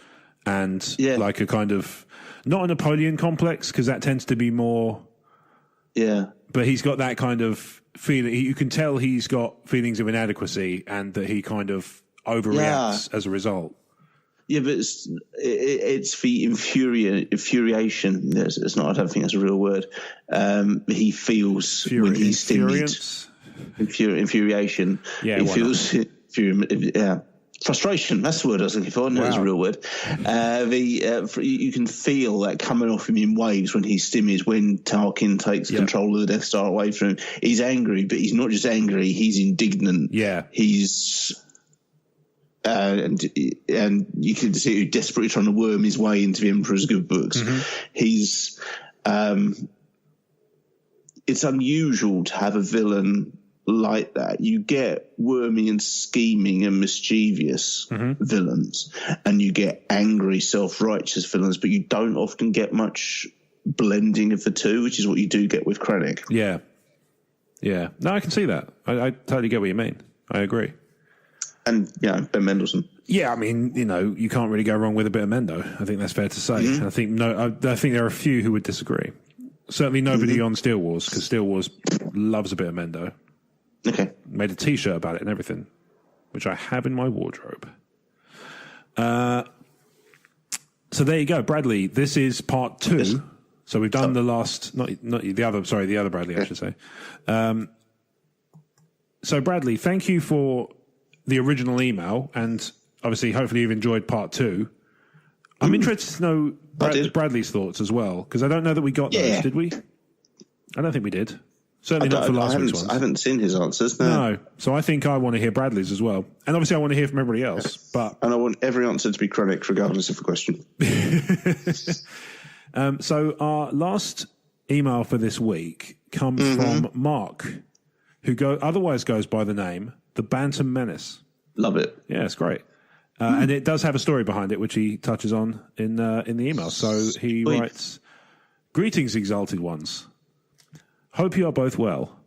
and like a kind of, not a Napoleon complex, because that tends to be more. Yeah. But he's got that kind of feeling. You can tell he's got feelings of inadequacy and that he kind of overreacts as a result. Yeah, but it's the infuriation. It's not, I don't think that's a real word. He feels when he's stymied. Infuriation. Yeah, he feels frustration. That's the word I was looking for. No, it's a real word. You can feel that coming off him in waves when he's stymied. When Tarkin takes control of the Death Star away from him, he's angry, but he's not just angry. He's indignant. Yeah, he's. And you can see him desperately trying to worm his way into the Emperor's good books. Mm-hmm. He's. It's unusual to have a villain like that. You get wormy and scheming and mischievous villains, and you get angry, self-righteous villains, but you don't often get much blending of the two, which is what you do get with Krennic. Yeah. No, I can see that. I totally get what you mean. I agree. And, Ben Mendelsohn. Yeah, I mean, you can't really go wrong with a bit of Mendo. I think that's fair to say. Mm-hmm. I think there are a few who would disagree. Certainly nobody on Steel Wars, because Steel Wars loves a bit of Mendo. Okay. Made a T-shirt about it and everything, which I have in my wardrobe. So there you go, Bradley. This is part 2. Yes. So we've done the last, not the other. Sorry, the other Bradley, I should say. So Bradley, thank you for the original email, and obviously, hopefully, you've enjoyed part 2. I'm interested to know Bradley's thoughts as well, because I don't know that we got those. Did we? I don't think we did. Certainly not for last week's ones. I haven't seen his answers. No. So I think I want to hear Bradley's as well. And obviously I want to hear from everybody else. And I want every answer to be Krennic, regardless of the question. So our last email for this week comes from Mark, who otherwise goes by the name The Bantam Menace. Love it. Yeah, it's great. And it does have a story behind it, which he touches on in the email. So he writes, "Greetings, exalted ones. Hope you are both well.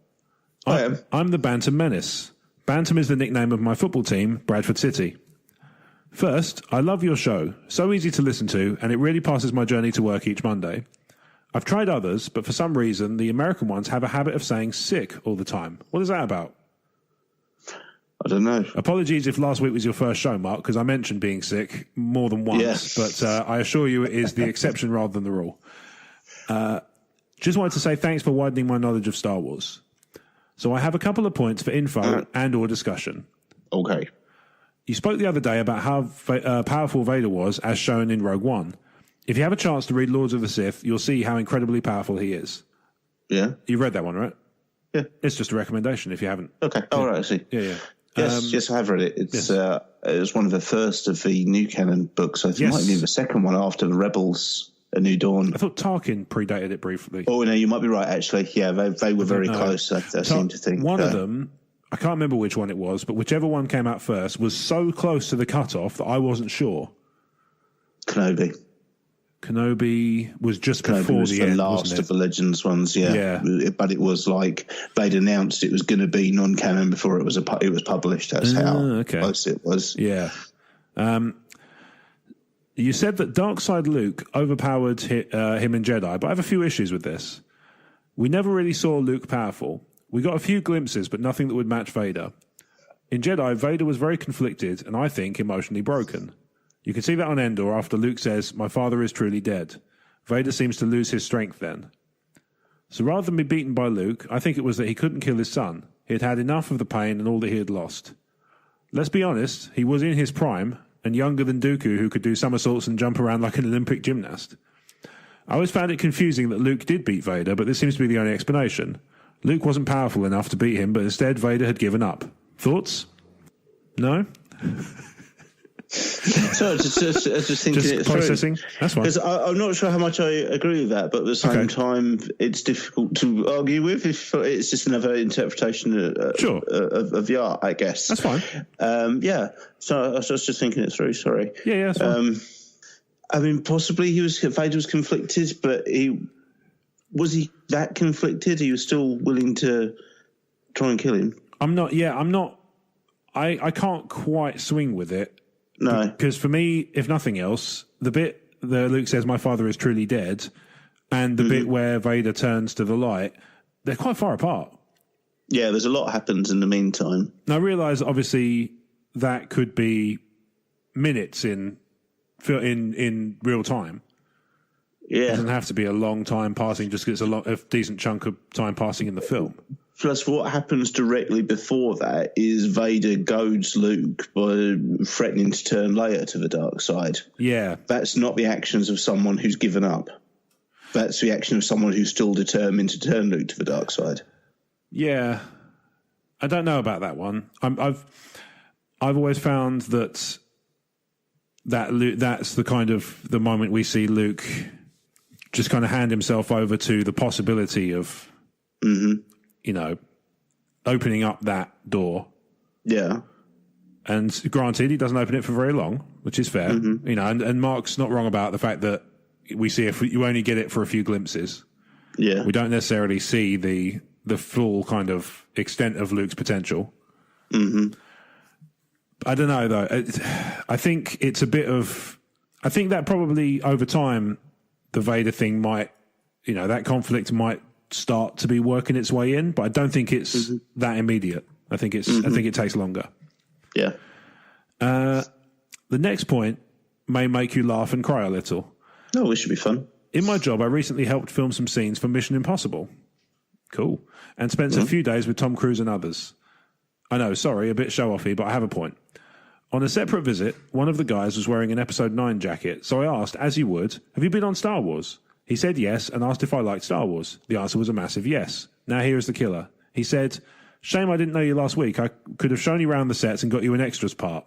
I'm the Bantam Menace. Bantam is the nickname of my football team, Bradford City. First, I love your show. So easy to listen to, and it really passes my journey to work each Monday. I've tried others, but for some reason, the American ones have a habit of saying sick all the time. What is that about? I don't know. Apologies if last week was your first show, Mark, because I mentioned being sick more than once. Yes. But I assure you it is the exception rather than the rule. Just wanted to say thanks for widening my knowledge of Star Wars. So I have a couple of points for info and or discussion. Okay. You spoke the other day about how powerful Vader was as shown in Rogue One. If you have a chance to read Lords of the Sith, you'll see how incredibly powerful he is. Yeah. You've read that one, right? Yeah. It's just a recommendation if you haven't. Okay. All right, I see. Yeah. Yes, I have read it. It's it was one of the first of the new canon books. I think it might be the second one after the Rebels, A New Dawn. I thought Tarkin predated it briefly. Oh, no, you might be right, actually. Yeah, they were very close, I seem to think. One of them, I can't remember which one it was, but whichever one came out first was so close to the cutoff that I wasn't sure. Kenobi was just before the end, last of the Legends ones, yeah. But it was like they'd announced it was going to be non-canon before it was published. That's how close it was. Yeah. You said that Darkside Luke overpowered him in Jedi, but I have a few issues with this. We never really saw Luke powerful. We got a few glimpses, but nothing that would match Vader. In Jedi, Vader was very conflicted and I think emotionally broken. You can see that on Endor after Luke says, "My father is truly dead." Vader seems to lose his strength then. So rather than be beaten by Luke, I think it was that he couldn't kill his son. He had had enough of the pain and all that he had lost. Let's be honest, he was in his prime and younger than Dooku, who could do somersaults and jump around like an Olympic gymnast. I always found it confusing that Luke did beat Vader, but this seems to be the only explanation. Luke wasn't powerful enough to beat him, but instead Vader had given up. Thoughts? No? So just thinking just processing. That's fine. Because I'm not sure how much I agree with that, but at the same time, it's difficult to argue with. If it's just another interpretation of the art, I guess. That's fine. So I was just thinking it through. Sorry. Yeah. That's fine. I mean, possibly Vader was conflicted, but was he that conflicted? He was still willing to try and kill him. I'm not. I can't quite swing with it. No. Because for me, if nothing else, the bit that Luke says, "My father is truly dead," and the bit where Vader turns to the light, they're quite far apart. Yeah, there's a lot happens in the meantime. Now, I realise, obviously, that could be minutes in real time. Yeah. It doesn't have to be a long time passing, just because it's a decent chunk of time passing in the film. Plus, what happens directly before that is Vader goads Luke by threatening to turn later to the dark side. Yeah. That's not the actions of someone who's given up. That's the action of someone who's still determined to turn Luke to the dark side. Yeah. I don't know about that one. I've always found that's the kind of the moment we see Luke just kind of hand himself over to the possibility of opening up that door. Yeah. And granted, he doesn't open it for very long, which is fair. And Mark's not wrong about the fact that we see if you only get it for a few glimpses. Yeah. We don't necessarily see the full kind of extent of Luke's potential. I don't know, though. I think it's a bit of... I think that probably over time, the Vader thing might... that conflict might start to be working its way in, but I don't think it's that immediate. I think it's. I think it takes longer. Yeah. The next point may make you laugh and cry a little. Oh, it should be fun. In my job, I recently helped film some scenes for Mission Impossible. Cool. And spent a few days with Tom Cruise and others. I know, sorry, a bit show-offy, but I have a point. On a separate visit, one of the guys was wearing an Episode 9 jacket, so I asked, as you would, "Have you been on Star Wars?" He said yes and asked if I liked Star Wars. The answer was a massive yes. Now here is the killer. He said, "Shame I didn't know you last week. I could have shown you around the sets and got you an extras part."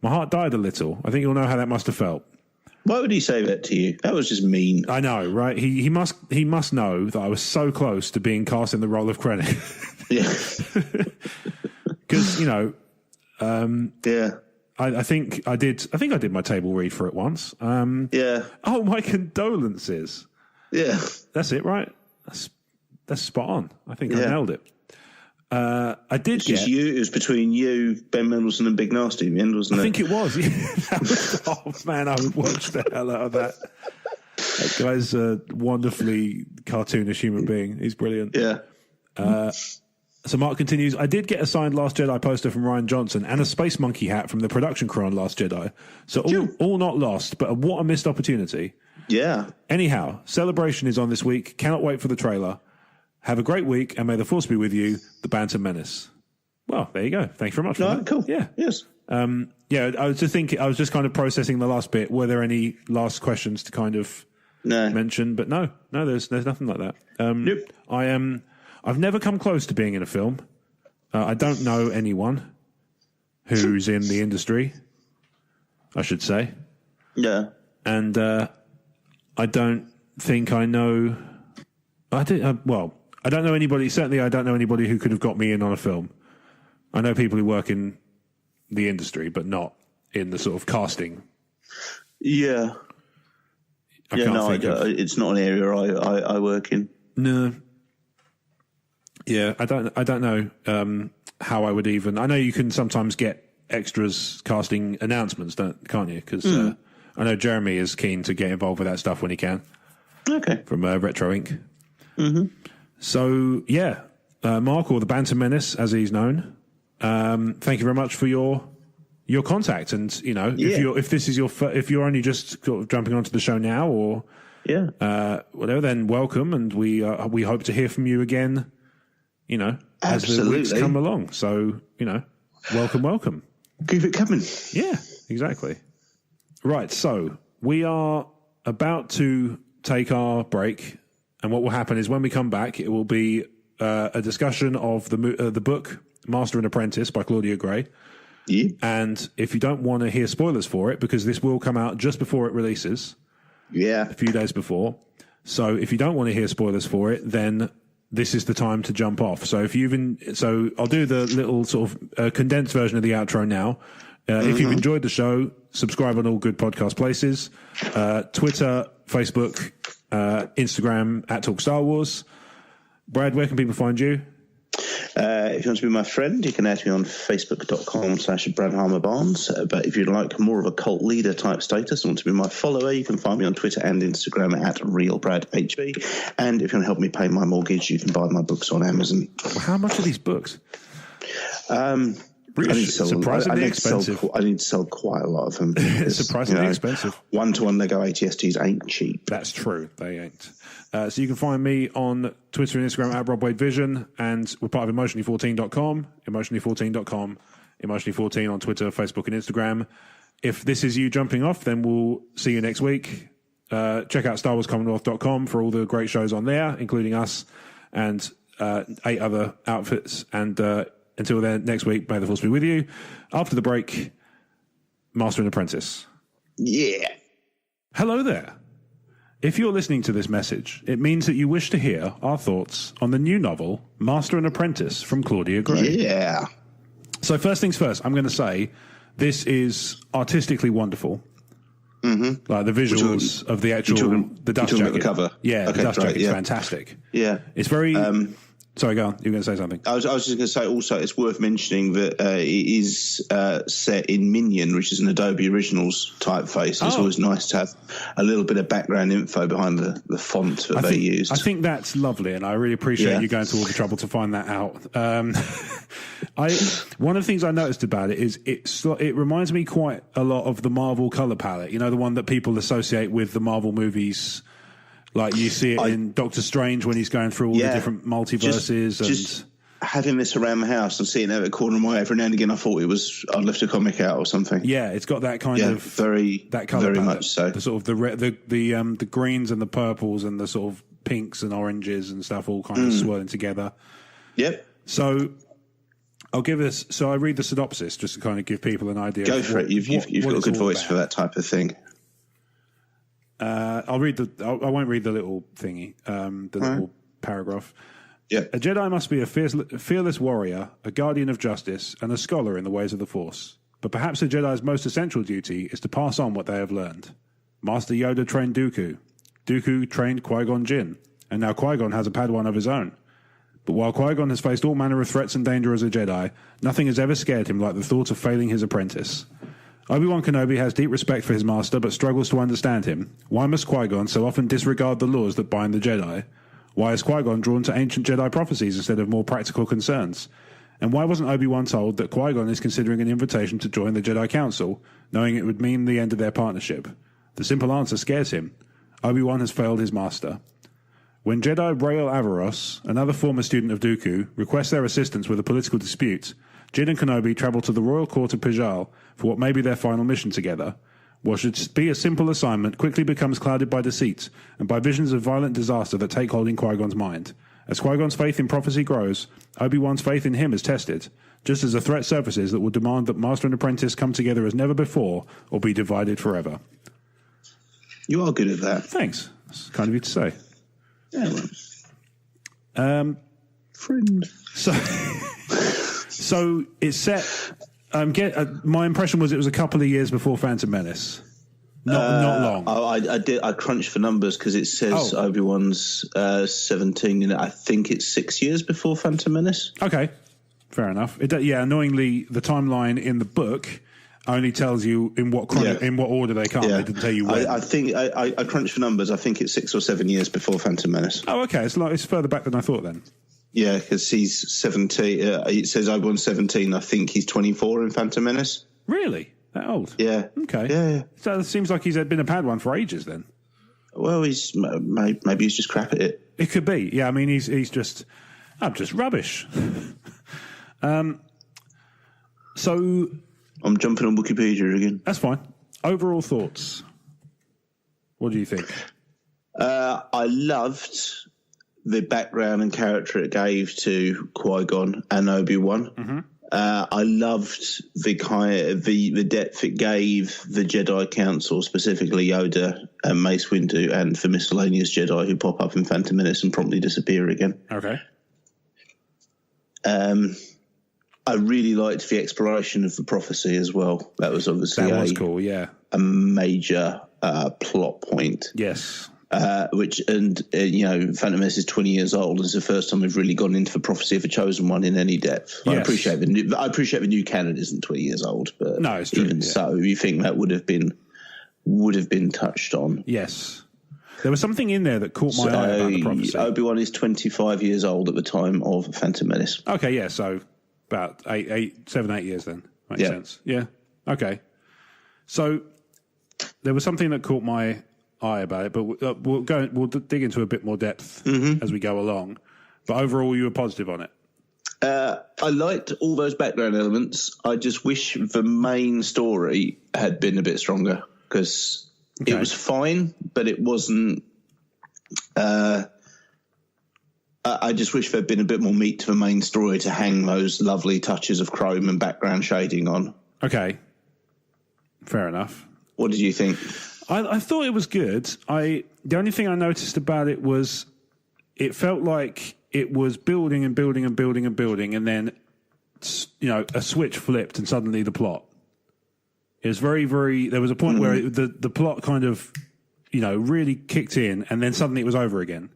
My heart died a little. I think you'll know how that must have felt. Why would he say that to you? That was just mean. I know, right? He must know that I was so close to being cast in the role of Krennic. Yeah. Because, yeah. I think I did my table read for it once. Yeah. Oh, my condolences. Yeah. That's it, right? That's spot on. I think I nailed it. I did get... It was between you, Ben Mendelsohn, and Big Nasty in the end, wasn't it? I think it was. Oh, man, I would watch the hell out of that. That guy's a wonderfully cartoonish human being. He's brilliant. Yeah. So Mark continues, I did get a signed Last Jedi poster from Rian Johnson and a Space Monkey hat from the production crew on Last Jedi. So all not lost, but what a missed opportunity. Yeah. Anyhow, Celebration is on this week. Cannot wait for the trailer. Have a great week, and may the Force be with you, the Bantam Menace. Well, there you go. Thanks very much for that. Cool. Yeah. Yes. Yeah, I was just kind of processing the last bit. Were there any last questions to kind of mention? But no, there's nothing like that. Nope. I've never come close to being in a film. I don't know anyone who's in the industry, I should say. Yeah. And I don't think I know... I don't know anybody... Certainly I don't know anybody who could have got me in on a film. I know people who work in the industry, but not in the sort of casting. Yeah. It's not an area I work in. No. Yeah, I don't know how I would even... I know you can sometimes get extras casting announcements, can't you? Because I know Jeremy is keen to get involved with that stuff when he can. Okay. From Retro Inc. Mm-hmm. So, yeah, Mark, or the Bantam Menace, as he's known, thank you very much for your contact. And, you know, if this is if you're only just sort of jumping onto the show now or whatever, then welcome. And we hope to hear from you again, you know, as the weeks come along. So, you know, welcome. Keep it coming. Yeah, exactly. Right. So we are about to take our break. And what will happen is when we come back, it will be a discussion of the book Master and Apprentice by Claudia Gray. Yeah. And if you don't want to hear spoilers for it, because this will come out just before it releases, a few days before. So if you don't want to hear spoilers for it, then this is the time to jump off. So so I'll do the little sort of condensed version of the outro now. If you've enjoyed the show, subscribe on all good podcast places, Twitter, Facebook, Instagram @Talk Star Wars. Brad, where can people find you? If you want to be my friend, you can add me on facebook.com/BradHarmerBarnes. But if you'd like more of a cult leader type status and want to be my follower, you can find me on Twitter and Instagram @RealBradHB. And if you want to help me pay my mortgage, you can buy my books on Amazon. How much are these books? Surprisingly expensive. I need to sell quite a lot of them. It's surprisingly expensive. 1-to-1 Lego ATSTs ain't cheap. That's true. They ain't. So you can find me on Twitter and Instagram @RobWadeVision, and we're part of Emotionally14.com, Emotionally14.com, Emotionally14 on Twitter, Facebook, and Instagram. If this is you jumping off, then we'll see you next week. Check out StarWarsCommonwealth.com for all the great shows on there, including us and 8 other outfits. And until then, next week, may the Force be with you. After the break, Master and Apprentice. Yeah. Hello there. If you're listening to this message, it means that you wish to hear our thoughts on the new novel, Master and Apprentice, from Claudia Gray. Yeah. So first things first, I'm going to say this is artistically wonderful. Mm-hmm. Like the visuals of the actual, the dust jacket. The cover. Yeah, the dust jacket's fantastic. Yeah. It's very... Sorry, go on. You were going to say something. I was just going to say also it's worth mentioning that it is set in Minion, which is an Adobe Originals typeface. It's always nice to have a little bit of background info behind the font that they used. I think that's lovely, and I really appreciate you going to all the trouble to find that out. One of the things I noticed about it is it reminds me quite a lot of the Marvel color palette. You know, the one that people associate with the Marvel movies. Like you see it in Doctor Strange when he's going through all the different multiverses. Just having this around my house and seeing it at the corner of my eye every now and again, I thought I'd left a comic out or something. Yeah, it's got that kind of that color very palette. Much so. The sort of the greens and the purples and the sort of pinks and oranges and stuff all kind of swirling together. Yep. So I'll give this. So I read the synopsis just to kind of give people an idea. Go for it. You've got a good voice for that type of thing. I'll read I won't read the little thingy, little paragraph. Yeah. A Jedi must be a fearless warrior, a guardian of justice, and a scholar in the ways of the Force. But perhaps a Jedi's most essential duty is to pass on what they have learned. Master Yoda trained Dooku. Dooku trained Qui-Gon Jinn. And now Qui-Gon has a Padawan of his own. But while Qui-Gon has faced all manner of threats and danger as a Jedi, nothing has ever scared him like the thought of failing his apprentice. Obi-Wan Kenobi has deep respect for his master, but struggles to understand him. Why must Qui-Gon so often disregard the laws that bind the Jedi? Why is Qui-Gon drawn to ancient Jedi prophecies instead of more practical concerns? And why wasn't Obi-Wan told that Qui-Gon is considering an invitation to join the Jedi Council, knowing it would mean the end of their partnership? The simple answer scares him. Obi-Wan has failed his master. When Jedi Rael Averross, another former student of Dooku, requests their assistance with a political dispute, Jin and Kenobi travel to the royal court of Pijal for what may be their final mission together. What should be a simple assignment quickly becomes clouded by deceit and by visions of violent disaster that take hold in Qui-Gon's mind. As Qui-Gon's faith in prophecy grows, Obi-Wan's faith in him is tested, just as a threat surfaces that will demand that master and apprentice come together as never before or be divided forever. You are good at that. Thanks. That's kind of you to say. Yeah, well. Friend. So it's set. My impression was it was a couple of years before Phantom Menace. Not long. I crunched for numbers because it says Obi-Wan's 17, and I think it's 6 years before Phantom Menace. Okay, fair enough. Annoyingly, the timeline in the book only tells you in what order they come. Yeah. It didn't tell you when. I think I crunched for numbers. I think it's 6 or 7 years before Phantom Menace. Oh, okay. It's further back than I thought then. Yeah, because he's 17. It says Obi-Wan's 17. I think he's 24 in Phantom Menace. Really? That old? Yeah. Okay. Yeah. So it seems like he's been a Padawan for ages then. Well, maybe he's just crap at it. It could be. Yeah, I mean, he's just rubbish. So I'm jumping on Wikipedia again. That's fine. Overall thoughts. What do you think? I loved the background and character it gave to Qui-Gon and Obi-Wan. Mm-hmm. I loved the depth it gave the Jedi Council, specifically Yoda and Mace Windu, and the miscellaneous Jedi who pop up in Phantom Menace and promptly disappear again. Okay. I really liked the exploration of the prophecy as well. That was obviously cool, yeah. A major plot point. Yes. Phantom Menace is 20 years old. It's the first time we've really gone into the prophecy of a chosen one in any depth. Yes. I appreciate the new canon isn't 20 years old, but no, it's true, even so, you think that would have been touched on. Yes. There was something in there that caught my eye about the prophecy. Obi-Wan is 25 years old at the time of Phantom Menace. Okay, yeah, so about 7, 8 years then. Makes sense. Yeah. Okay. So there was something that caught my eye about it, but we'll dig into a bit more depth as we go along. But overall, you were positive on it. I liked all those background elements. I just wish the main story had been a bit stronger because it was fine, but it wasn't. I just wish there'd been a bit more meat to the main story to hang those lovely touches of chrome and background shading on. Okay, fair enough. What did you think? I thought it was good. The only thing I noticed about it was it felt like it was building and building and building and building, and then a switch flipped and suddenly the plot. It was very, very. There was a point where the plot kind of, really kicked in, and then suddenly it was over again.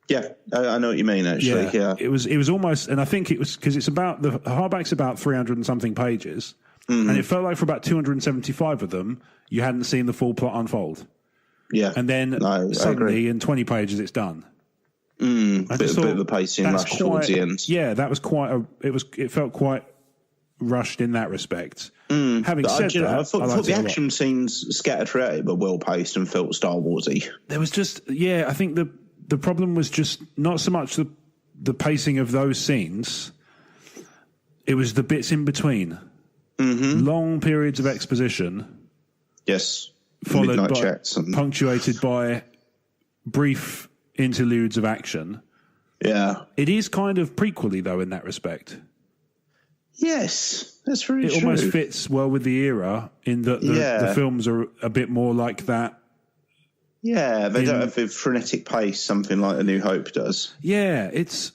Yeah, I know what you mean. Actually, yeah. It was almost, and I think it was because it's about the hardback's about 300 and something pages, and it felt like for about 275 of them, you hadn't seen the full plot unfold. Yeah, and then suddenly in 20 pages, it's done. A bit of a pacing rush towards the end. Yeah, that was it felt quite rushed in that respect. Having said that, I thought the action scenes scattered throughout it were well paced and felt Star Warsy. There was just I think the problem was just not so much the pacing of those scenes. It was the bits in between. Long periods of exposition. Yes. Followed by chats punctuated by brief interludes of action. Yeah. It is kind of prequely though in that respect. Yes, that's very true. It almost fits well with the era in that the films are a bit more like that. Yeah, they don't have the frenetic pace something like A New Hope does. Yeah, it's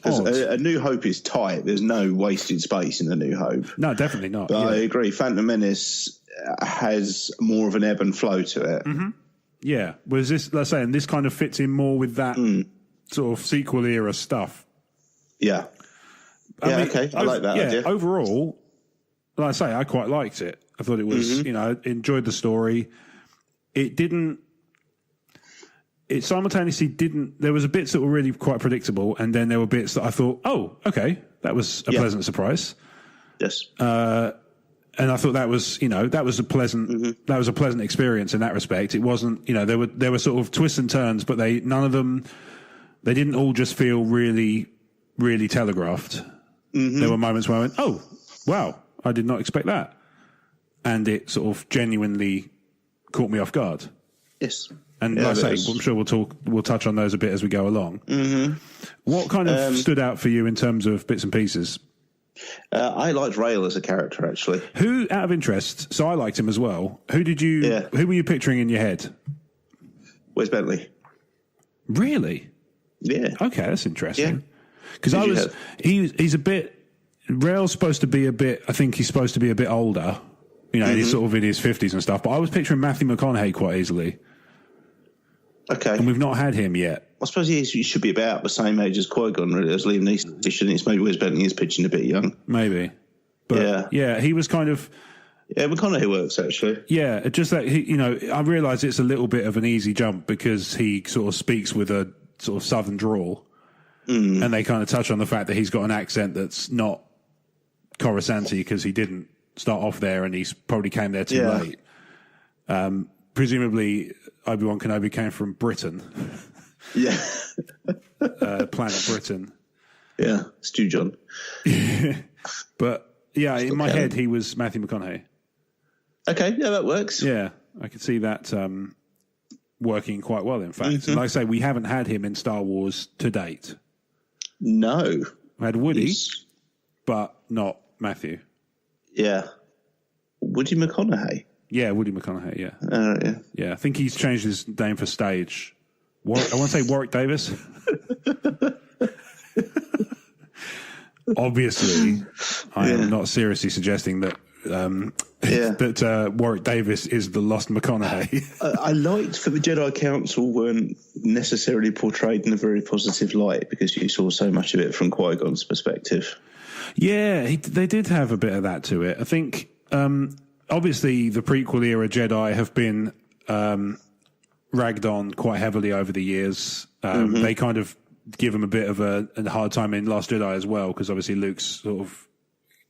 odd. A New Hope is tight. There's no wasted space in A New Hope. No, definitely not. But I agree. Phantom Menace has more of an ebb and flow to it. Yeah, whereas this kind of fits in more with that sort of sequel era stuff. Yeah. Okay. I like that idea. Overall, like I say, I quite liked it. I thought it was, I enjoyed the story. It simultaneously didn't, there was a bits that were really quite predictable, and then there were bits that I thought, oh, okay, that was a pleasant surprise. Yes. And I thought that was, that was a pleasant experience in that respect. It wasn't, there were sort of twists and turns, but they didn't all just feel really, really telegraphed. There were moments where I went, oh, wow, I did not expect that. And it sort of genuinely caught me off guard. Yes. And like I say, I'm sure we'll touch on those a bit as we go along. What kind of stood out for you in terms of bits and pieces? I liked Rail as a character, actually. Who, out of interest, so I liked him as well. Who were you picturing in your head? Wes Bentley. Really? Yeah. Okay, that's interesting. Because he's a bit, Rail's supposed to be a bit, I think he's supposed to be a bit older. He's sort of in his 50s and stuff, but I was picturing Matthew McConaughey quite easily. Okay. And we've not had him yet. I suppose he should be about the same age as Qui-Gon, really, as Liam Neeson, shouldn't he? Maybe Wes Bentley is pitching a bit young. Maybe. But yeah, he was kind of... Yeah, McConaughey works, actually. Yeah, just that, I realise it's a little bit of an easy jump because he sort of speaks with a sort of southern drawl. And they kind of touch on the fact that he's got an accent that's not Coruscanti because he didn't start off there and he's probably came there too late. Presumably, Obi-Wan Kenobi came from Britain. Yeah. Planet Britain. Yeah, Stu John. But, yeah, in my head, he was Matthew McConaughey. Okay, yeah, that works. Yeah, I could see that working quite well, in fact. And like I say, we haven't had him in Star Wars to date. No. We had Woody, but not Matthew. Yeah. Woody McConaughey? Yeah, Woody McConaughey, yeah. Yeah. Yeah, I think he's changed his name for stage. I want to say Warwick Davis. Obviously, I am not seriously suggesting that that Warwick Davis is the lost McConaughey. I liked that the Jedi Council weren't necessarily portrayed in a very positive light because you saw so much of it from Qui-Gon's perspective. Yeah, they did have a bit of that to it. I think, obviously, the prequel era Jedi have been ragged on quite heavily over the years. They kind of give them a bit of a hard time in Last Jedi as well, because obviously Luke's sort of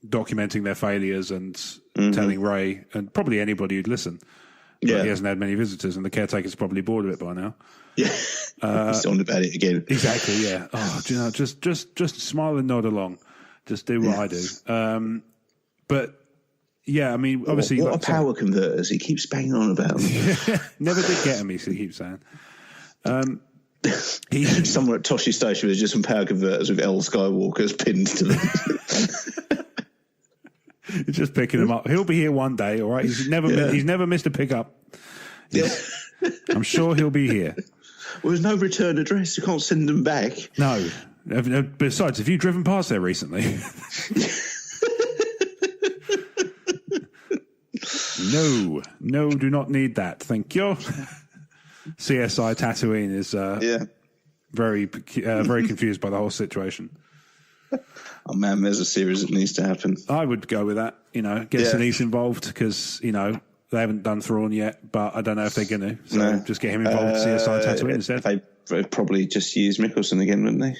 documenting their failures and telling Rey, and probably anybody who'd listen. But he hasn't had many visitors, and the caretaker's probably bored of it by now. Yeah, he's on about it again. Exactly, yeah. Oh, do you know, just smile and nod along. Just do what I do. But, yeah, I mean, obviously... What are power converters? He keeps banging on about them. Never did get him, he keeps saying. Somewhere at Toshi Station, there's just some power converters with L Skywalkers pinned to them. He's just picking them up. He'll be here one day, all right? He's never missed a pickup. Yeah. I'm sure he'll be here. Well, there's no return address. You can't send them back. No. Besides, have you driven past there recently? No, do not need that. Thank you. CSI Tatooine is very confused by the whole situation. Oh man, there's a series that needs to happen. I would go with that. Get Sinise involved because they haven't done Thrawn yet, but I don't know if they're going to. So just get him involved. CSI Tatooine instead. They'd probably just use Mikkelsen again, wouldn't they?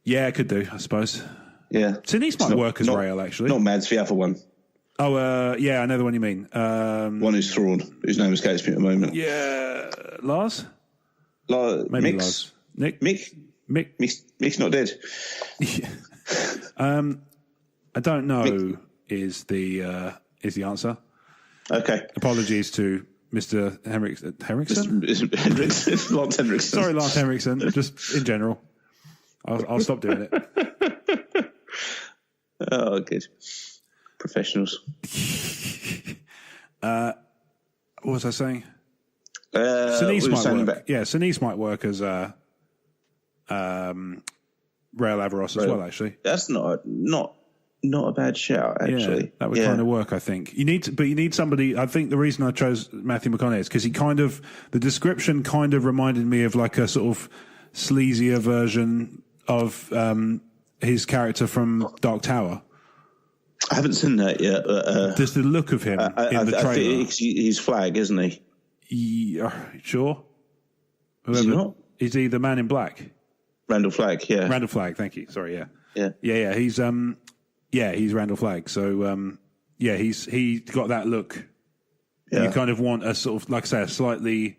Yeah, could do. I suppose. Yeah, Sinise might work as Rael actually. Not Mads, the other one. Oh, yeah, I know the one you mean. One who's Thrawn, whose name escapes me at the moment. Yeah, Lars? Maybe Mix? Lars. Nick? Mick's not dead. Yeah. I don't know Mick is the answer. Okay. Apologies to Mr. Henriksen? Lance Henriksen. Sorry, Lance Henriksen, just in general. I'll stop doing it. Oh, good. Professionals. What was I saying? Sinise might work. Yeah, Sinise might work as Rael Averos as well. Actually, that's not a bad shout. Actually, yeah, that would kind of work. I think you need somebody. I think the reason I chose Matthew McConaughey is because the description kind of reminded me of like a sort of sleazier version of his character from Dark Tower. I haven't seen that yet. Just the look of him in the trailer. I think he's Flag, isn't he? Sure. Is he not? Is he the Man in Black? Randall Flagg, yeah. Randall Flagg, thank you. Sorry, yeah. Yeah. He's he's Randall Flagg. So he's got that look. Yeah. You kind of want a sort of, like I say, a slightly,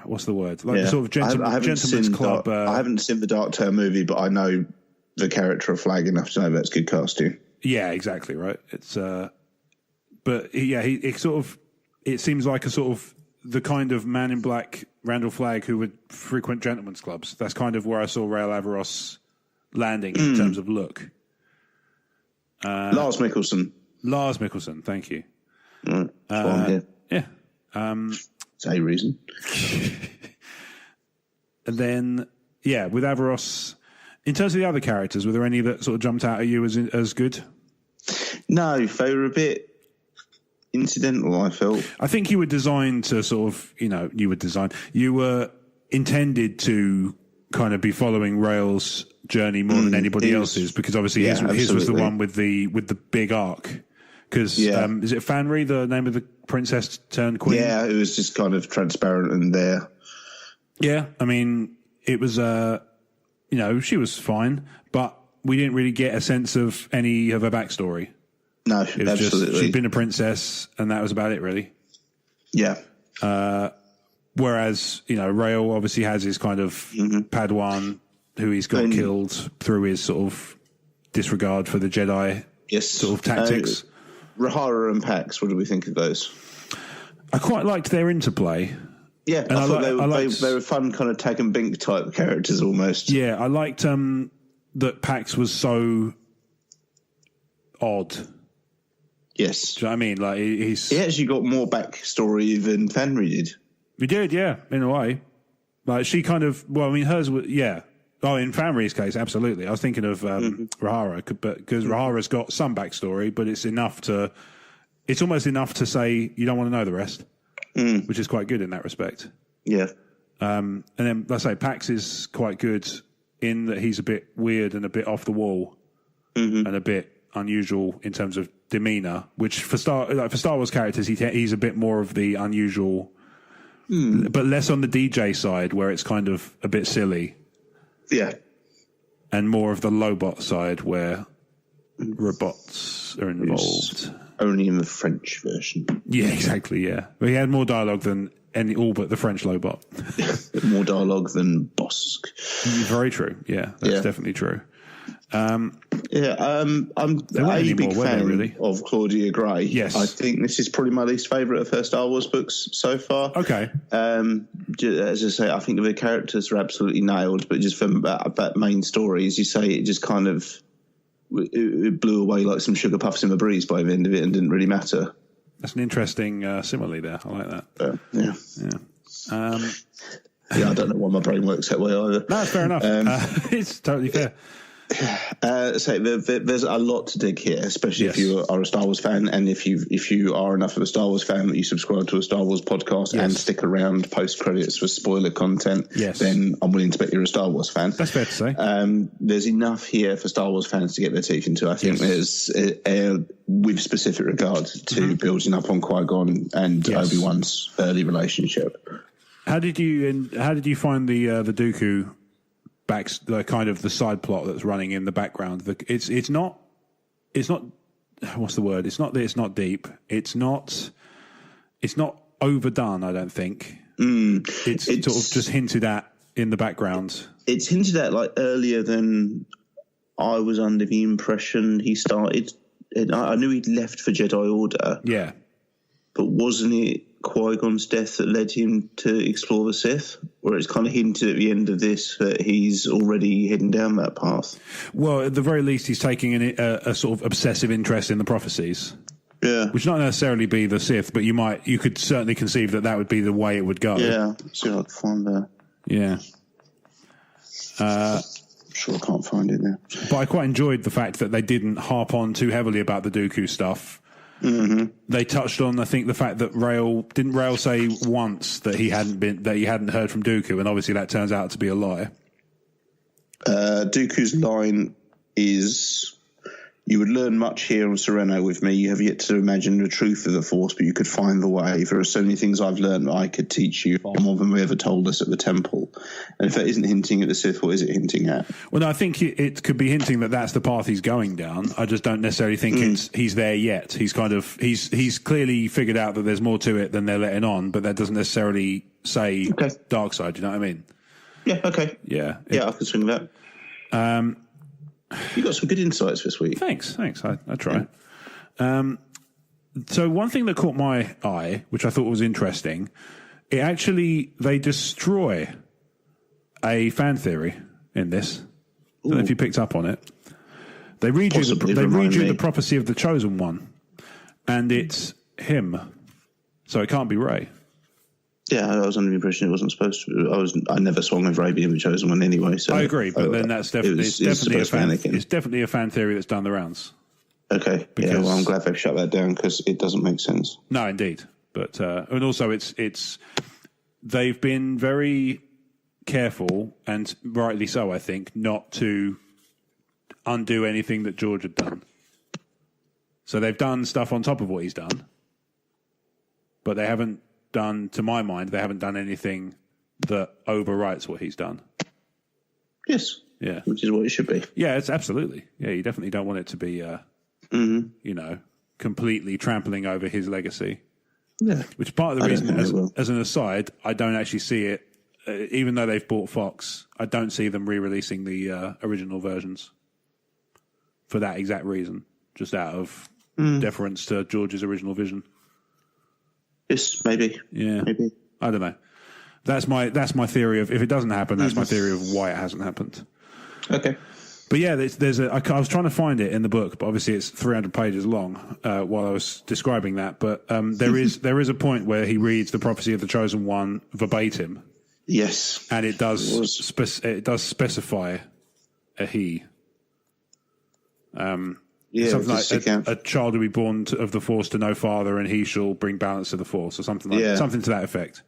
what's the word? Like a sort of gentleman's club. I haven't seen the Dark Tower movie, but I know the character of Flagg enough to know that's good casting. Yeah, exactly right. It's it seems like a sort of the kind of Man in Black Randall Flagg who would frequent gentlemen's clubs. That's kind of where I saw Rael Averross landing in terms of look. Lars Mikkelsen, thank you. Right, yeah. That's a reason. And then, with Averross, in terms of the other characters, were there any that sort of jumped out at you as good? No, they were a bit incidental, I felt. I think you were designed to sort of, you were intended to kind of be following Rael's journey more than anybody else's, because obviously his was the one with the big arc. Because is it Fanry, the name of the princess turned queen? Yeah, it was just kind of transparent and there. Yeah, I mean, it was, she was fine, but we didn't really get a sense of any of her backstory. No, it was absolutely. Just, she'd been a princess, and that was about it, really. Yeah. Whereas, Rael obviously has his kind of Padawan, who he's got killed through his sort of disregard for the Jedi sort of tactics. Rahara and Pax, what do we think of those? I quite liked their interplay. Yeah, and I thought they were fun kind of tag and bink type characters almost. Yeah, I liked that Pax was so odd. Yes. Do you know what I mean? Like he actually got more backstory than Fanry did. He did, yeah, in a way. Like she kind of, hers was, yeah. Oh, in Fanry's case, absolutely. I was thinking of Rahara, because Rahara's got some backstory, but it's almost enough to say you don't want to know the rest, which is quite good in that respect. Yeah. And then, let's say, Pax is quite good in that he's a bit weird and a bit off the wall and a bit unusual in terms of demeanor, which for Star Wars characters, he's a bit more of the unusual, but less on the DJ side where it's kind of a bit silly. Yeah. And more of the Lobot side where robots are involved. Only in the French version. Yeah, exactly, yeah. But he had more dialogue than all but the French Lobot. More dialogue than Bossk. Very true, yeah. That's definitely true. I'm a big fan of Claudia Gray. Yes. I think this is probably my least favourite of her Star Wars books so far. Okay. As I say, I think the characters are absolutely nailed, but just from that main story, as you say, it just kind of it blew away like some sugar puffs in the breeze by the end of it and didn't really matter. That's an interesting simile there. I like that. Yeah, I don't know why my brain works that way either. No, that's fair enough. It's totally fair. So there's a lot to dig here, especially if you are a Star Wars fan, and if you are enough of a Star Wars fan that you subscribe to a Star Wars podcast and stick around post credits for spoiler content, then I'm willing to bet you're a Star Wars fan. That's fair to say. There's enough here for Star Wars fans to get their teeth into. I think there's with specific regard to building up on Qui-Gon and Obi-Wan's early relationship. How did you find the Dooku? The kind of the side plot that's running in the background. It's not what's the word? It's not that it's not deep. It's not overdone. I don't think. It's sort of just hinted at in the background. It's hinted at like earlier than I was under the impression he started. I knew he'd left for Jedi Order. Yeah, but wasn't it Qui-Gon's death that led him to explore the Sith, where it's kind of hinted at the end of this that he's already heading down that path? Well, at the very least, he's taking a sort of obsessive interest in the prophecies. Yeah. Which not necessarily be the Sith, but you could certainly conceive that would be the way it would go. Yeah. See what I can find there. Yeah. I'm sure I can't find it there. But I quite enjoyed the fact that they didn't harp on too heavily about the Dooku stuff. They touched on, I think, the fact that Rael say once that he hadn't heard from Dooku, and obviously that turns out to be a lie. Dooku's line is, "You would learn much here on Sereno with me. You have yet to imagine the truth of the Force, but you could find the way. There are so many things I've learned that I could teach you, far more than we ever told us at the temple." And if that isn't hinting at the Sith, what is it hinting at? Well, no, I think it could be hinting that that's the path he's going down. I just don't necessarily think he's there yet. He's he's clearly figured out that there's more to it than they're letting on, but that doesn't necessarily say dark side. You know what I mean? Yeah. Okay. Yeah. I can swing that. You got some good insights this week. Thanks. I try. So one thing that caught my eye, which I thought was interesting, they destroy a fan theory in this. I don't know if you picked up on it. They read you the prophecy of the chosen one, and it's him. So it can't be Rey. Yeah, I was under the impression it wasn't supposed to. I never swung with Rey being the chosen one anyway. So I agree, but then that's definitely it's definitely a fan theory that's done the rounds. Okay, well, I'm glad they've shut that down because it doesn't make sense. No, indeed, but and also it's they've been very careful, and rightly so, I think, not to undo anything that George had done. So they've done stuff on top of what he's done, but they haven't done, to my mind, they haven't done anything that overwrites what he's done. Yes. Yeah. Which is what it should be. Yeah, it's absolutely. Yeah, you definitely don't want it to be, completely trampling over his legacy. Yeah. Which part of the reason, as an aside, I don't actually see it, even though they've bought Fox, I don't see them re-releasing the original versions for that exact reason, just out of deference to George's original vision. Yes, maybe. Yeah, maybe. I don't know. That's my theory of, if it doesn't happen, that's my theory of why it hasn't happened. Okay. But yeah, I was trying to find it in the book, but obviously it's 300 pages long while I was describing that. But there is a point where he reads the prophecy of the chosen one verbatim. Yes, and it does specify a he. Something like a child will be born of the Force to no father, and he shall bring balance to the Force, or something something to that effect.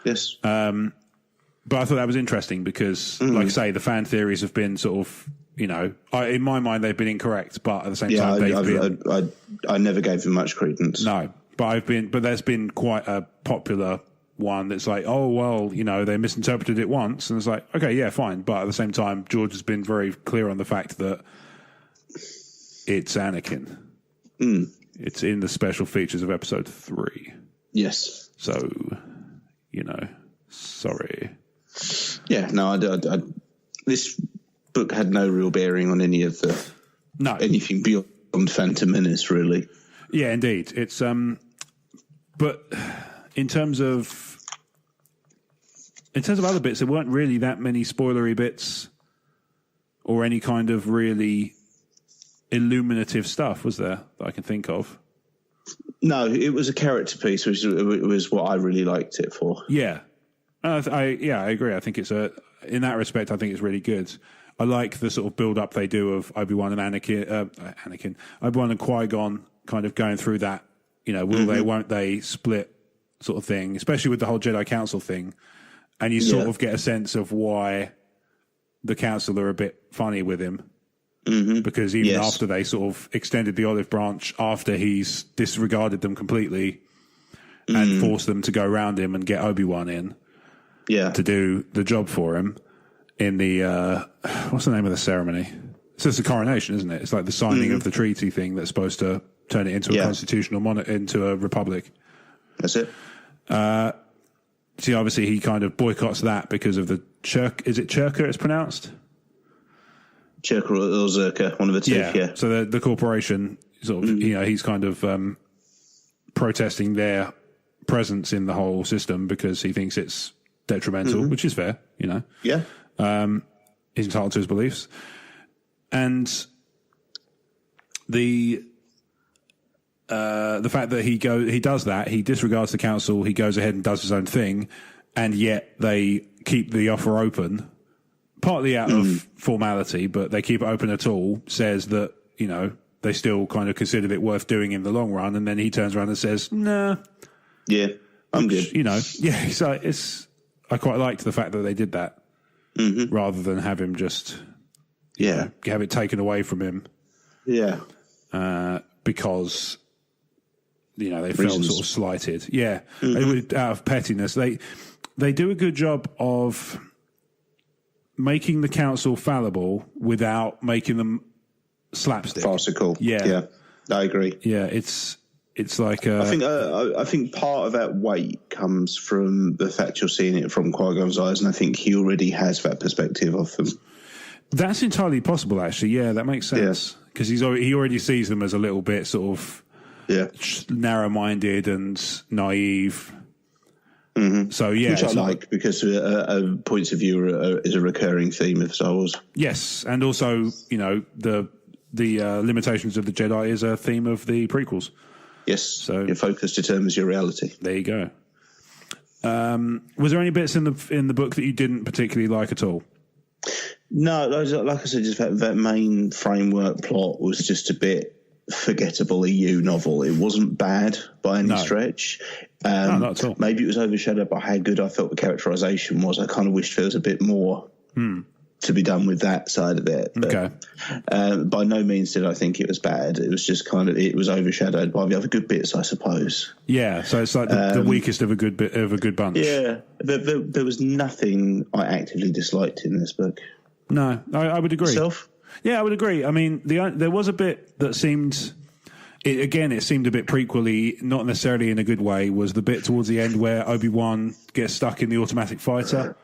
Yes. But I thought that was interesting because, like I say, the fan theories have been sort of, in my mind, they've been incorrect, but at the same time, I never gave them much credence. No, but there's been quite a popular one that's like, oh, well, they misinterpreted it once, and it's like, okay, yeah, fine. But at the same time, George has been very clear on the fact that it's Anakin. It's in the special features of episode 3. Yes. So, sorry. Yeah, no, this book had no real bearing on any of anything beyond Phantom Menace, really. Yeah, indeed. It's but in terms of other bits, there weren't really that many spoilery bits or any kind of really illuminative stuff, was there, that I can think of? No, it was a character piece, which was what I really liked it for. Yeah. I agree. I think in that respect, I think it's really good. I like the sort of build-up they do of Obi-Wan and Obi-Wan and Qui-Gon kind of going through that, will they, won't they split sort of thing, especially with the whole Jedi Council thing. And you sort of get a sense of why the Council are a bit funny with him. Because even after they sort of extended the olive branch, after he's disregarded them completely and forced them to go around him and get Obi-Wan in to do the job for him in the, what's the name of the ceremony? It's just the coronation, isn't it? It's like the signing of the treaty thing that's supposed to turn it into a constitutional into a republic. That's it. See, obviously he kind of boycotts that because of the is it Chirka it's pronounced? Chirka or Zerka, one of the two, yeah. So the corporation, sort of, he's kind of protesting their presence in the whole system because he thinks it's detrimental, which is fair, Yeah. He's entitled to his beliefs. And the fact that he does that, he disregards the council, he goes ahead and does his own thing, and yet they keep the offer open, partly out of formality, but they keep it open at all, says that, they still kind of considered it worth doing in the long run, and then he turns around and says, nah. Yeah, I'm good. So I quite liked the fact that they did that. rather than have him just have it taken away from him. Yeah, because they felt sort of slighted. Yeah, out of pettiness. They do a good job of making the council fallible without making them slapstick, farcical. Yeah, I agree. Yeah, it's like I think part of that weight comes from the fact you're seeing it from Qui-Gon's eyes, and I think he already has that perspective of them. That's entirely possible, actually. Yeah, that makes sense because he already sees them as a little bit sort of narrow-minded and naive. Mm-hmm. So which I like because points of view is a recurring theme of Star Wars. Yes, and also the limitations of the Jedi is a theme of the prequels. Yes, so your focus determines your reality. There you go. Was there any bits in the book that you didn't particularly like at all? No, like I said, just that main framework plot was just a bit forgettable EU novel. It wasn't bad by any stretch. No, not at all. Maybe it was overshadowed by how good I felt the characterization was. I kind of wished there was a bit more to be done with that side of it. But, okay. By no means did I think it was bad. It was just it was overshadowed by the other good bits, I suppose. Yeah, so it's like the weakest of a good bunch. Yeah, there was nothing I actively disliked in this book. No, I would agree. Yourself? Yeah, I would agree. I mean, there was a bit that seemed... It seemed a bit prequely, not necessarily in a good way, was the bit towards the end where Obi-Wan gets stuck in the automatic fighter.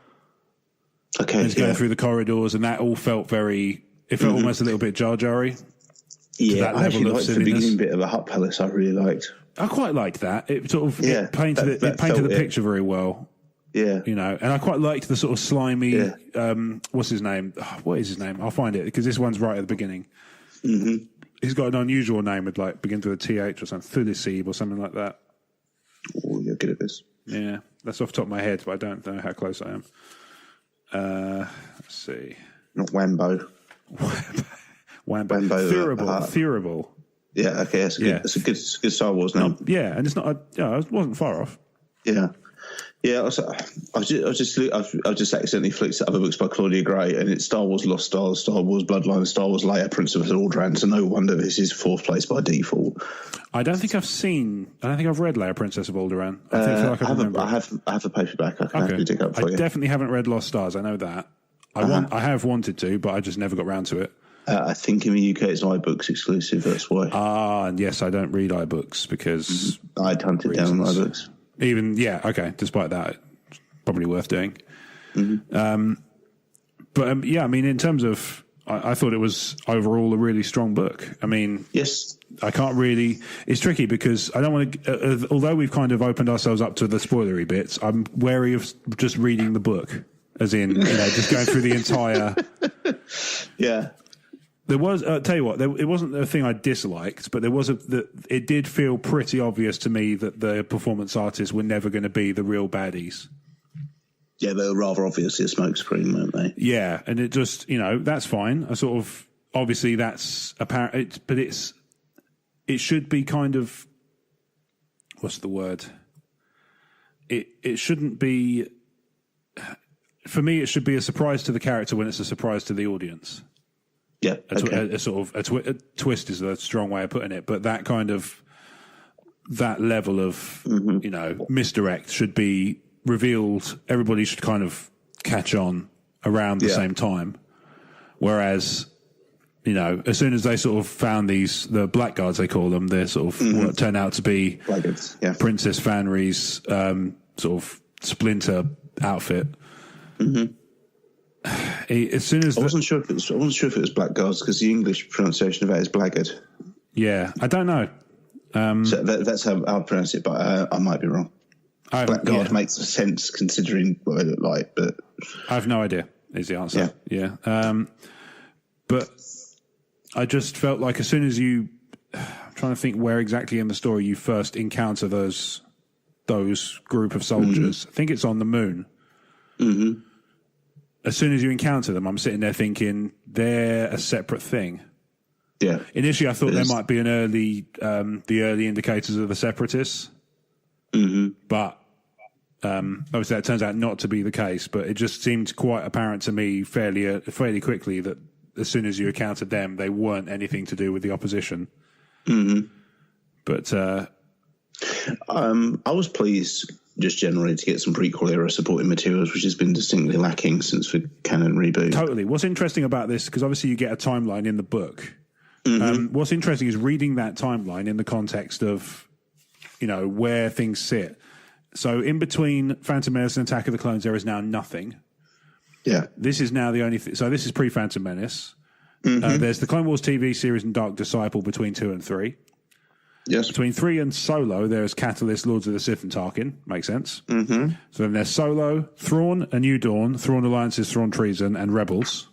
Okay, and he's going through the corridors, and that all felt very... It felt almost a little bit Jar Jar-y. Yeah, I actually liked the beginning bit of the Hutt Palace. I really liked. I quite liked that. It sort of it painted the picture very well. Yeah. And I quite liked the sort of slimy, what's his name? What is his name? I'll find it, because this one's right at the beginning. Mm-hmm. He's got an unusual name with begins with a TH or something, Thulisib or something like that. Oh, you're good at this. Yeah, that's off the top of my head, but I don't know how close I am. Let's see. Not Wambo. Wambo. Thurable. Yeah, okay, that's a good Star Wars name. Yeah, and it's not. I wasn't far off. Yeah. Yeah, I've just accidentally flicked at other books by Claudia Gray, and it's Star Wars Lost Stars, Star Wars Bloodline, Star Wars Leia, Prince of Alderaan. So no wonder this is fourth place by default. I don't think I've read Leia, Princess of Alderaan. I have a paperback. I can actually dig up for you. I definitely haven't read Lost Stars. I know that. I have wanted to, but I just never got round to it. I think in the UK it's iBooks exclusive. That's why. And yes, I don't read iBooks because I'd hunted down iBooks. Despite that, it's probably worth doing. Mm-hmm. I mean, in terms of, I thought it was overall a really strong book. I mean, yes, I can't really. It's tricky because I don't want to. Although we've kind of opened ourselves up to the spoilery bits, I'm wary of just reading the book, as in just going through the entire. Yeah. There was, tell you what, it wasn't a thing I disliked, but it did feel pretty obvious to me that the performance artists were never going to be the real baddies. Yeah, they were rather obviously a smokescreen, weren't they? Yeah, and it just, that's fine. Obviously that's apparent, but it should be kind of, what's the word? It shouldn't be, for me, it should be a surprise to the character when it's a surprise to the audience. Yeah, a twist is a strong way of putting it, but that level of misdirect should be revealed. Everybody should kind of catch on around the same time. Whereas, as soon as they sort of found the blackguards, they call them, they're sort of what turned out to be Princess Fanry's sort of splinter outfit. Mm-hmm. As soon as I wasn't sure if it was blackguards because the English pronunciation of that is blackguard. Yeah, I don't know. So that's how I'll pronounce it, but I might be wrong. Blackguard makes sense considering what they look like, but I have no idea. Is the answer? Yeah. But I just felt like as soon as I'm trying to think where exactly in the story you first encounter those group of soldiers. I think it's on the moon. Mm-hmm. As soon as you encounter them, I'm sitting there thinking they're a separate thing. Yeah. Initially, I thought there might be the early indicators of the Separatists. Mm-hmm. But Obviously, that turns out not to be the case, but it just seemed quite apparent to me fairly quickly that as soon as you encountered them, they weren't anything to do with the opposition. Mm-hmm. But I was pleased just generally to get some prequel era supporting materials, which has been distinctly lacking since the canon reboot. Totally. What's interesting about this, because obviously you get a timeline in the book. Mm-hmm. What's interesting is reading that timeline in the context of, where things sit. So in between Phantom Menace and Attack of the Clones, there is now nothing. Yeah. This is now the only thing. So this is pre-Phantom Menace. Mm-hmm. There's the Clone Wars TV series and Dark Disciple between 2 and 3. Yes. Between 3 and Solo, there's Catalyst, Lords of the Sith, and Tarkin. Makes sense. Mm-hmm. So then there's Solo, Thrawn, A New Dawn, Thrawn Alliances, Thrawn Treason, and Rebels.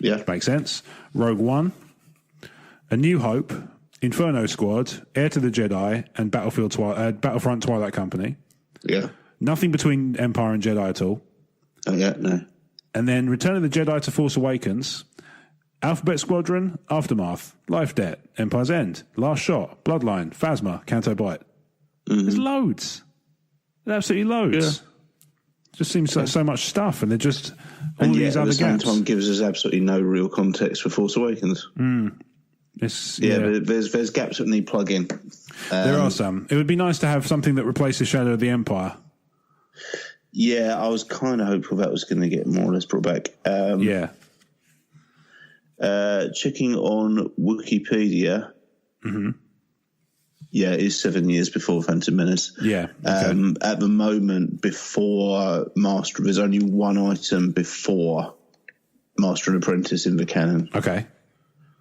Yeah. Makes sense. Rogue One, A New Hope, Inferno Squad, Heir to the Jedi, and Battlefront Twilight Company. Yeah. Nothing between Empire and Jedi at all. Oh, yeah, no. And then Return of the Jedi to Force Awakens, Alphabet Squadron, Aftermath, Life Debt, Empire's End, Last Shot, Bloodline, Phasma, Canto Bight. Mm-hmm. There's loads. There's absolutely loads. Yeah. Just seems like so much stuff, and they're just all these other gaps. At the same time, gives us absolutely no real context for Force Awakens. There's gaps that need plugging. There are some. It would be nice to have something that replaces Shadow of the Empire. Yeah, I was kind of hopeful that was going to get more or less brought back. Checking on Wikipedia. Mm-hmm. Yeah, it is 7 years before Phantom Menace. Yeah. Okay. At the moment, before Master, there's only one item before Master and Apprentice in the canon. Okay.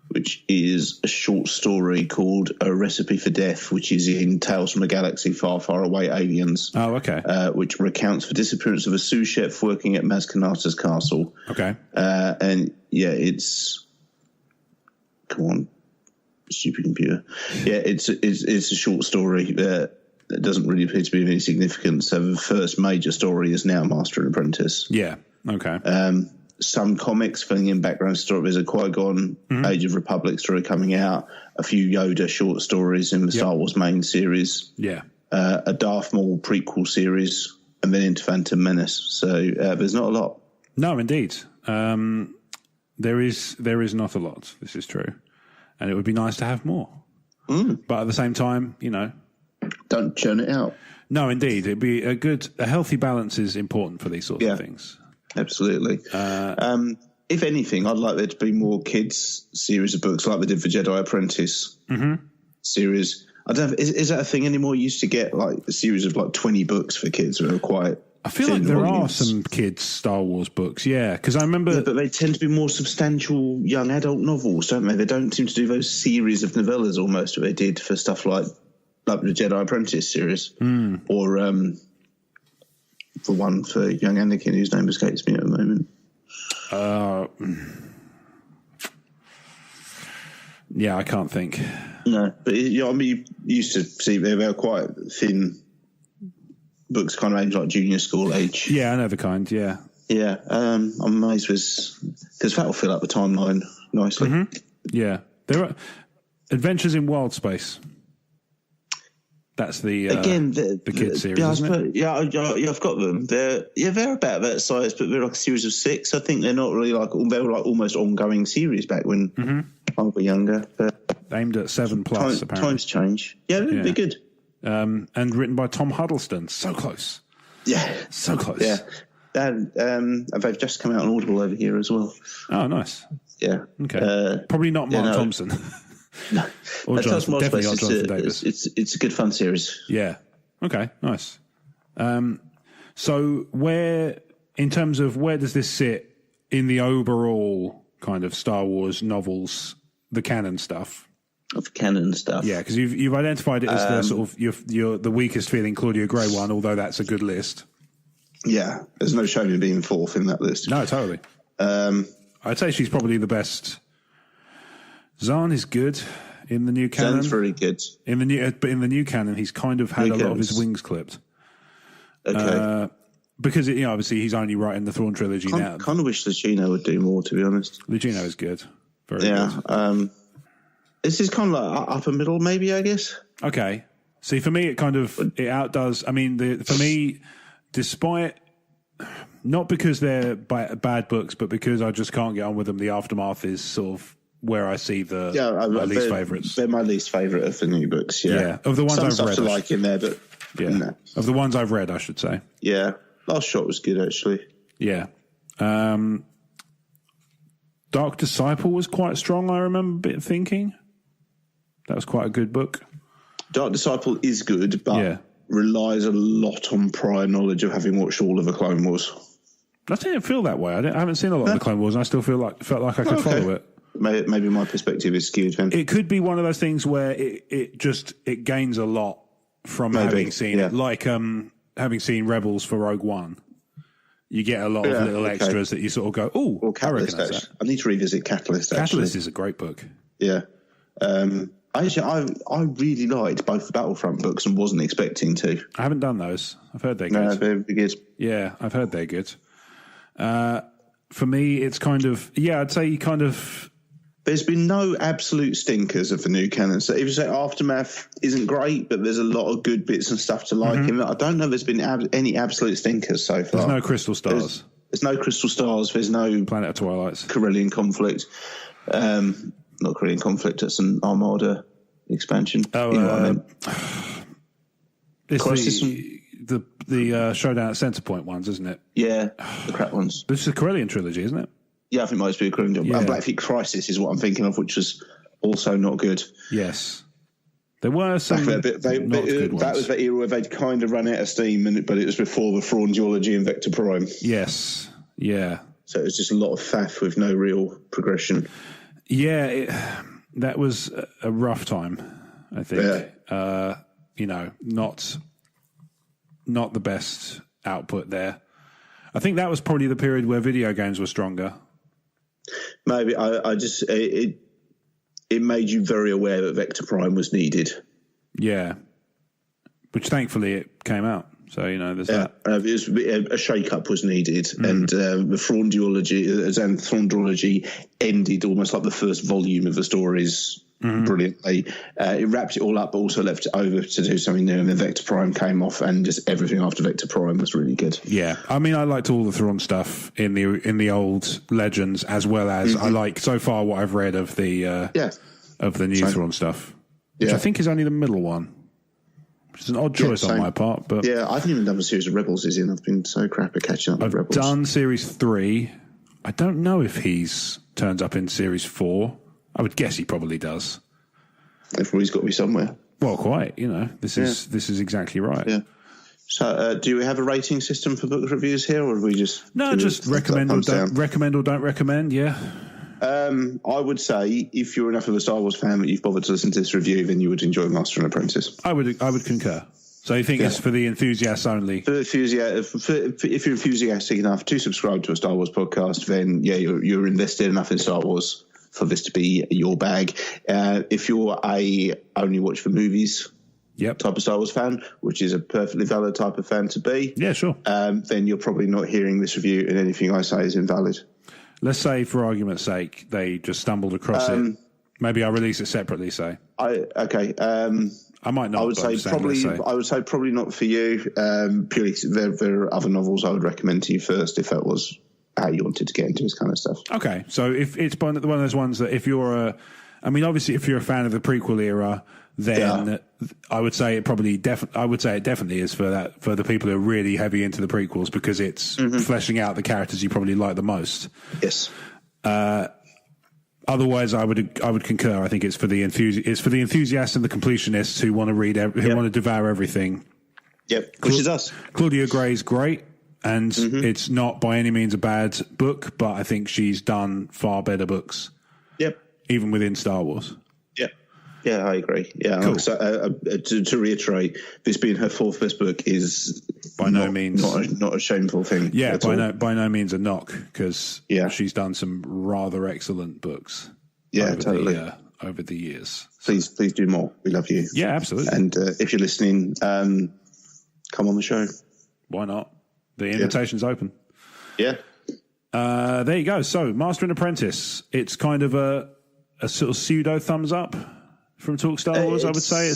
Which is a short story called A Recipe for Death, which is in Tales from a Galaxy Far, Far Away, Aliens. Oh, okay. Which recounts the disappearance of a sous chef working at Maz Kanata's castle. Okay. And yeah, it's... Come on, stupid computer. Yeah, it's a short story that doesn't really appear to be of any significance. So the first major story is now Master and Apprentice. Yeah, okay. Some comics filling in background story. There's a Qui-Gon Age of Republic story coming out, a few Yoda short stories in the Star Wars main series, a Darth Maul prequel series, and then into Phantom Menace. So there's not a lot. No, indeed. There is not a lot. This is true. And it would be nice to have more. But at the same time, don't churn it out. No, indeed. It'd be a healthy balance is important for these sorts of things. Absolutely. If anything, I'd like there to be more kids' series of books like they did for Jedi Apprentice series. I don't know, is that a thing anymore? You used to get like a series of like 20 books for kids that are quite... I feel like there are some kids' Star Wars books, because I remember... Yeah, but they tend to be more substantial young adult novels, don't they? They don't seem to do those series of novellas almost that they did for stuff like the Jedi Apprentice series. Or the one for young Anakin, whose name escapes me at the moment. Yeah, I can't think. No, but you used to see they were quite thin books, kind of aimed like junior school age. Yeah, I know the kind. Yeah, yeah. I'm amazed because that will fill up the timeline nicely. Yeah, there are Adventures in Wild Space. That's the kids series, isn't it? I've got them. They're about that size, but they're like a series of 6. I think they're not really they were like almost ongoing series back when I was younger. But aimed at 7+. Apparently, times change. Yeah, they're good. And written by Tom Huddleston. So close. Yeah, so close. Yeah, and they've just come out on Audible over here as well. Oh, nice. Yeah. Okay. Probably not Mark Thompson. No, or Jonathan, definitely not Jonathan Davis. It's a good fun series. Yeah. Okay. Nice. So in terms of where does this sit in the overall kind of Star Wars novels, the canon stuff? Of canon stuff. Yeah, because you've identified it as the sort of your the weakest feeling Claudia Gray one, although that's a good list. Yeah, there's no shame in being fourth in that list. No, totally. I'd say she's probably the best. Zahn is good in the new canon. Zahn's very good. But in the new canon, he's kind of had a lot of his wings clipped. Okay. Because obviously he's only writing the Thrawn trilogy now. Kind of wish Lucino would do more, to be honest. Lucino is good. Very good. This is kind of like upper middle, maybe, I guess. Okay. See, for me, it outdoes. I mean, for me, despite, not because they're bad books, but because I just can't get on with them, the Aftermath is sort of where I see my least favourites. They're my least favourite of the new books, yeah. Of the ones I've read. Some stuff to like in there, but... Yeah. No. Of the ones I've read, I should say. Yeah. Last Shot was good, actually. Yeah. Dark Disciple was quite strong, I remember thinking. That was quite a good book. Dark Disciple is good, but relies a lot on prior knowledge of having watched all of the Clone Wars. I didn't feel that way. I haven't seen a lot of the Clone Wars, and I still felt like I could follow it. Maybe my perspective is skewed then. It could be one of those things where it gains a lot from having seen it. Like having seen Rebels for Rogue One. You get a lot of little extras that you sort of go, oh, I recognise that. I need to revisit Catalyst, actually. Catalyst is a great book. Yeah. Actually, I really liked both the Battlefront books and wasn't expecting to. I haven't done those. I've heard they're good. No, they're good. Yeah, I've heard they're good. For me, it's kind of, I'd say kind of... There's been no absolute stinkers of the new canon. So if you say Aftermath isn't great, but there's a lot of good bits and stuff to like in it, I don't know if there's been any absolute stinkers so far. There's no Crystal Stars. There's no Crystal Stars. There's no... Planet of Twilights. Corellian Conflict. Not Corellian Conflict, it's an Armada expansion. Oh, you know what I mean? It's the Showdown at Centrepoint ones, isn't it? Yeah, the crap ones. This is a Corellian trilogy, isn't it? Yeah, I think it might be a Corellian. Yeah. Black Fleet Crisis is what I'm thinking of, which was also not good. Yes. There were some good ones. That was the era where they'd kind of run out of steam, but it was before the Fraundiology and Vector Prime. Yes, yeah. So it was just a lot of faff with no real progression. Yeah, that was a rough time, I think. Yeah. Not the best output there. I think that was probably the period where video games were stronger. Maybe it made you very aware that Vector Prime was needed. Yeah, which thankfully it came out. So there's that. A shake-up was needed, and the Fraundiology ended almost like the first volume of the stories. Brilliantly. It wrapped it all up, but also left it over to do something new. And then Vector Prime came off, and just everything after Vector Prime was really good. Yeah, I mean, I liked all the Thrawn stuff in the old Legends, as well as I like so far what I've read of the new Thrawn stuff, which I think is only the middle one, which is an odd choice on my part. But I haven't even done the series of Rebels he's in. I've been so crap at catching up with Rebels. I've done series 3. I don't know if he's turns up in series 4. I would guess he probably does. Therefore, he's got to be somewhere. Well, quite. This is exactly right. Yeah. So, do we have a rating system for book reviews here, or do we just just recommend or don't recommend? Yeah. I would say if you're enough of a Star Wars fan that you've bothered to listen to this review, then you would enjoy Master and Apprentice. I would concur. So you think it's for the enthusiasts only? If you're enthusiastic enough to subscribe to a Star Wars podcast, then you're invested enough in Star Wars for this to be your bag. If you're a only watch for movies type of Star Wars fan, which is a perfectly valid type of fan to be, sure, then you're probably not hearing this review and anything I say is invalid. Let's say, for argument's sake, they just stumbled across it. Maybe I'll release it separately. Say, I might not. I would say probably not for you. Purely, there are other novels I would recommend to you first if that was how you wanted to get into this kind of stuff. Okay, so if it's one of those ones that if you're obviously if you're a fan of the prequel era, then I would say it definitely is for the people who are really heavy into the prequels, because it's fleshing out the characters you probably like the most. Yes. Otherwise, I would concur. I think it's for the enthusiasts and the completionists who want to read, who want to devour everything. Yep, which is us. Claudia Gray's great. And it's not by any means a bad book, but I think she's done far better books. Yep. Even within Star Wars. Yep. Yeah, I agree. Yeah. Cool. To reiterate, this being her 4th best book is by no means not a shameful thing. Yeah, by no means a knock, because she's done some rather excellent books. Yeah, totally. Over the years. Please do more. We love you. Yeah, absolutely. And if you're listening, come on the show. Why not? The invitation's open. Yeah. There you go. So, Master and Apprentice. It's kind of a sort of pseudo thumbs up from Talk Star Wars, I would say. I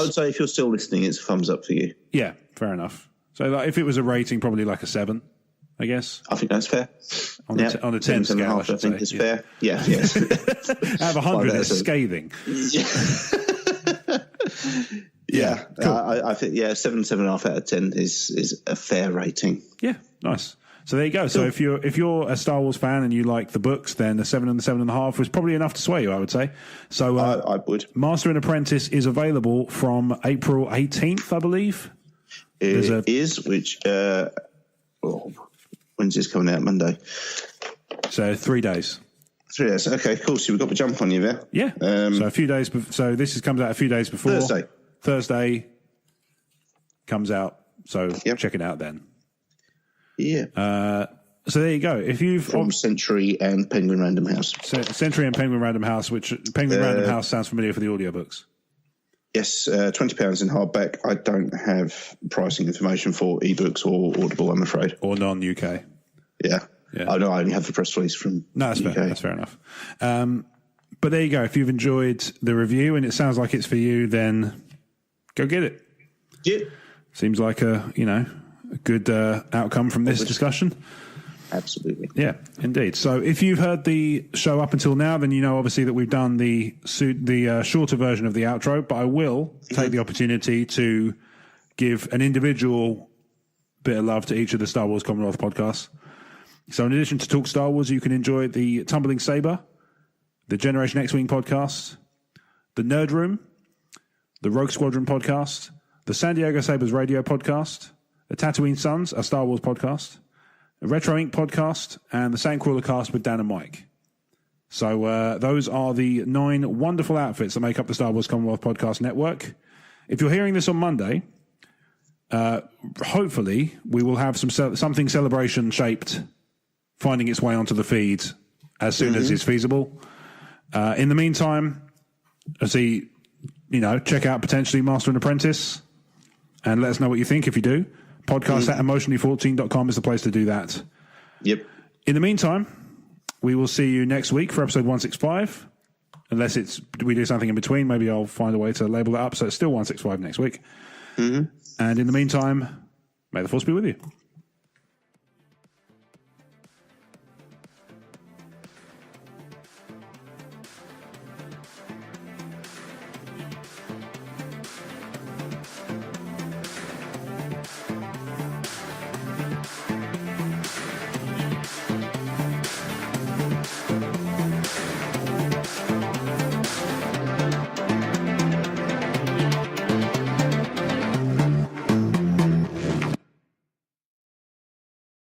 would say if you're still listening, it's a thumbs up for you. Yeah, fair enough. So like, if it was a rating, probably like a 7, I guess. I think that's fair. On a 10 scale, I think it's fair. Yeah, yes. Out of 100, it's scathing. Yeah. Cool. I think 7.5 out of 10 is a fair rating. Yeah, nice. So there you go. Cool. So if you're a Star Wars fan and you like the books, then the 7 and the 7.5 was probably enough to sway you, I would say. So I would. Master and Apprentice is available from April 18th, I believe. It is, which when's this coming out? Monday. So 3 days. 3 days. Okay, cool. So we've got the jump on you there. Yeah. So a few days. So this comes out a few days before. Thursday comes out. So check it out then. Yeah. So there you go. If you've from Century and Penguin Random House. Century and Penguin Random House, which Penguin Random House sounds familiar for the audiobooks. Yes, £20 in hardback. I don't have pricing information for ebooks or Audible, I'm afraid. Or non-UK. Yeah. I only have the press release from that's UK. Fair. That's fair enough. But there you go. If you've enjoyed the review and it sounds like it's for you, then go get it. Yeah. Seems like a good outcome from this discussion. Absolutely. Yeah, indeed. So if you've heard the show up until now, then you know obviously that we've done the shorter version of the outro, but I will take the opportunity to give an individual bit of love to each of the Star Wars Commonwealth podcasts. So in addition to Talk Star Wars, you can enjoy the Tumbling Saber, the Generation X-Wing podcast, the Nerd Room, the Rogue Squadron podcast, the San Diego Sabres radio podcast, the Tatooine Sons, a Star Wars podcast, a Retro Inc. podcast, and the Sandcrawler cast with Dan and Mike. So those are the 9 wonderful outfits that make up the Star Wars Commonwealth Podcast Network. If you're hearing this on Monday, hopefully we will have something celebration-shaped finding its way onto the feed as soon as it's feasible. In the meantime, check out potentially Master and Apprentice and let us know what you think if you do. Podcast at emotionally14.com is the place to do that. Yep. In the meantime, we will see you next week for episode 165. Unless we do something in between, maybe I'll find a way to label that up so it's still 165 next week. And in the meantime, may the Force be with you.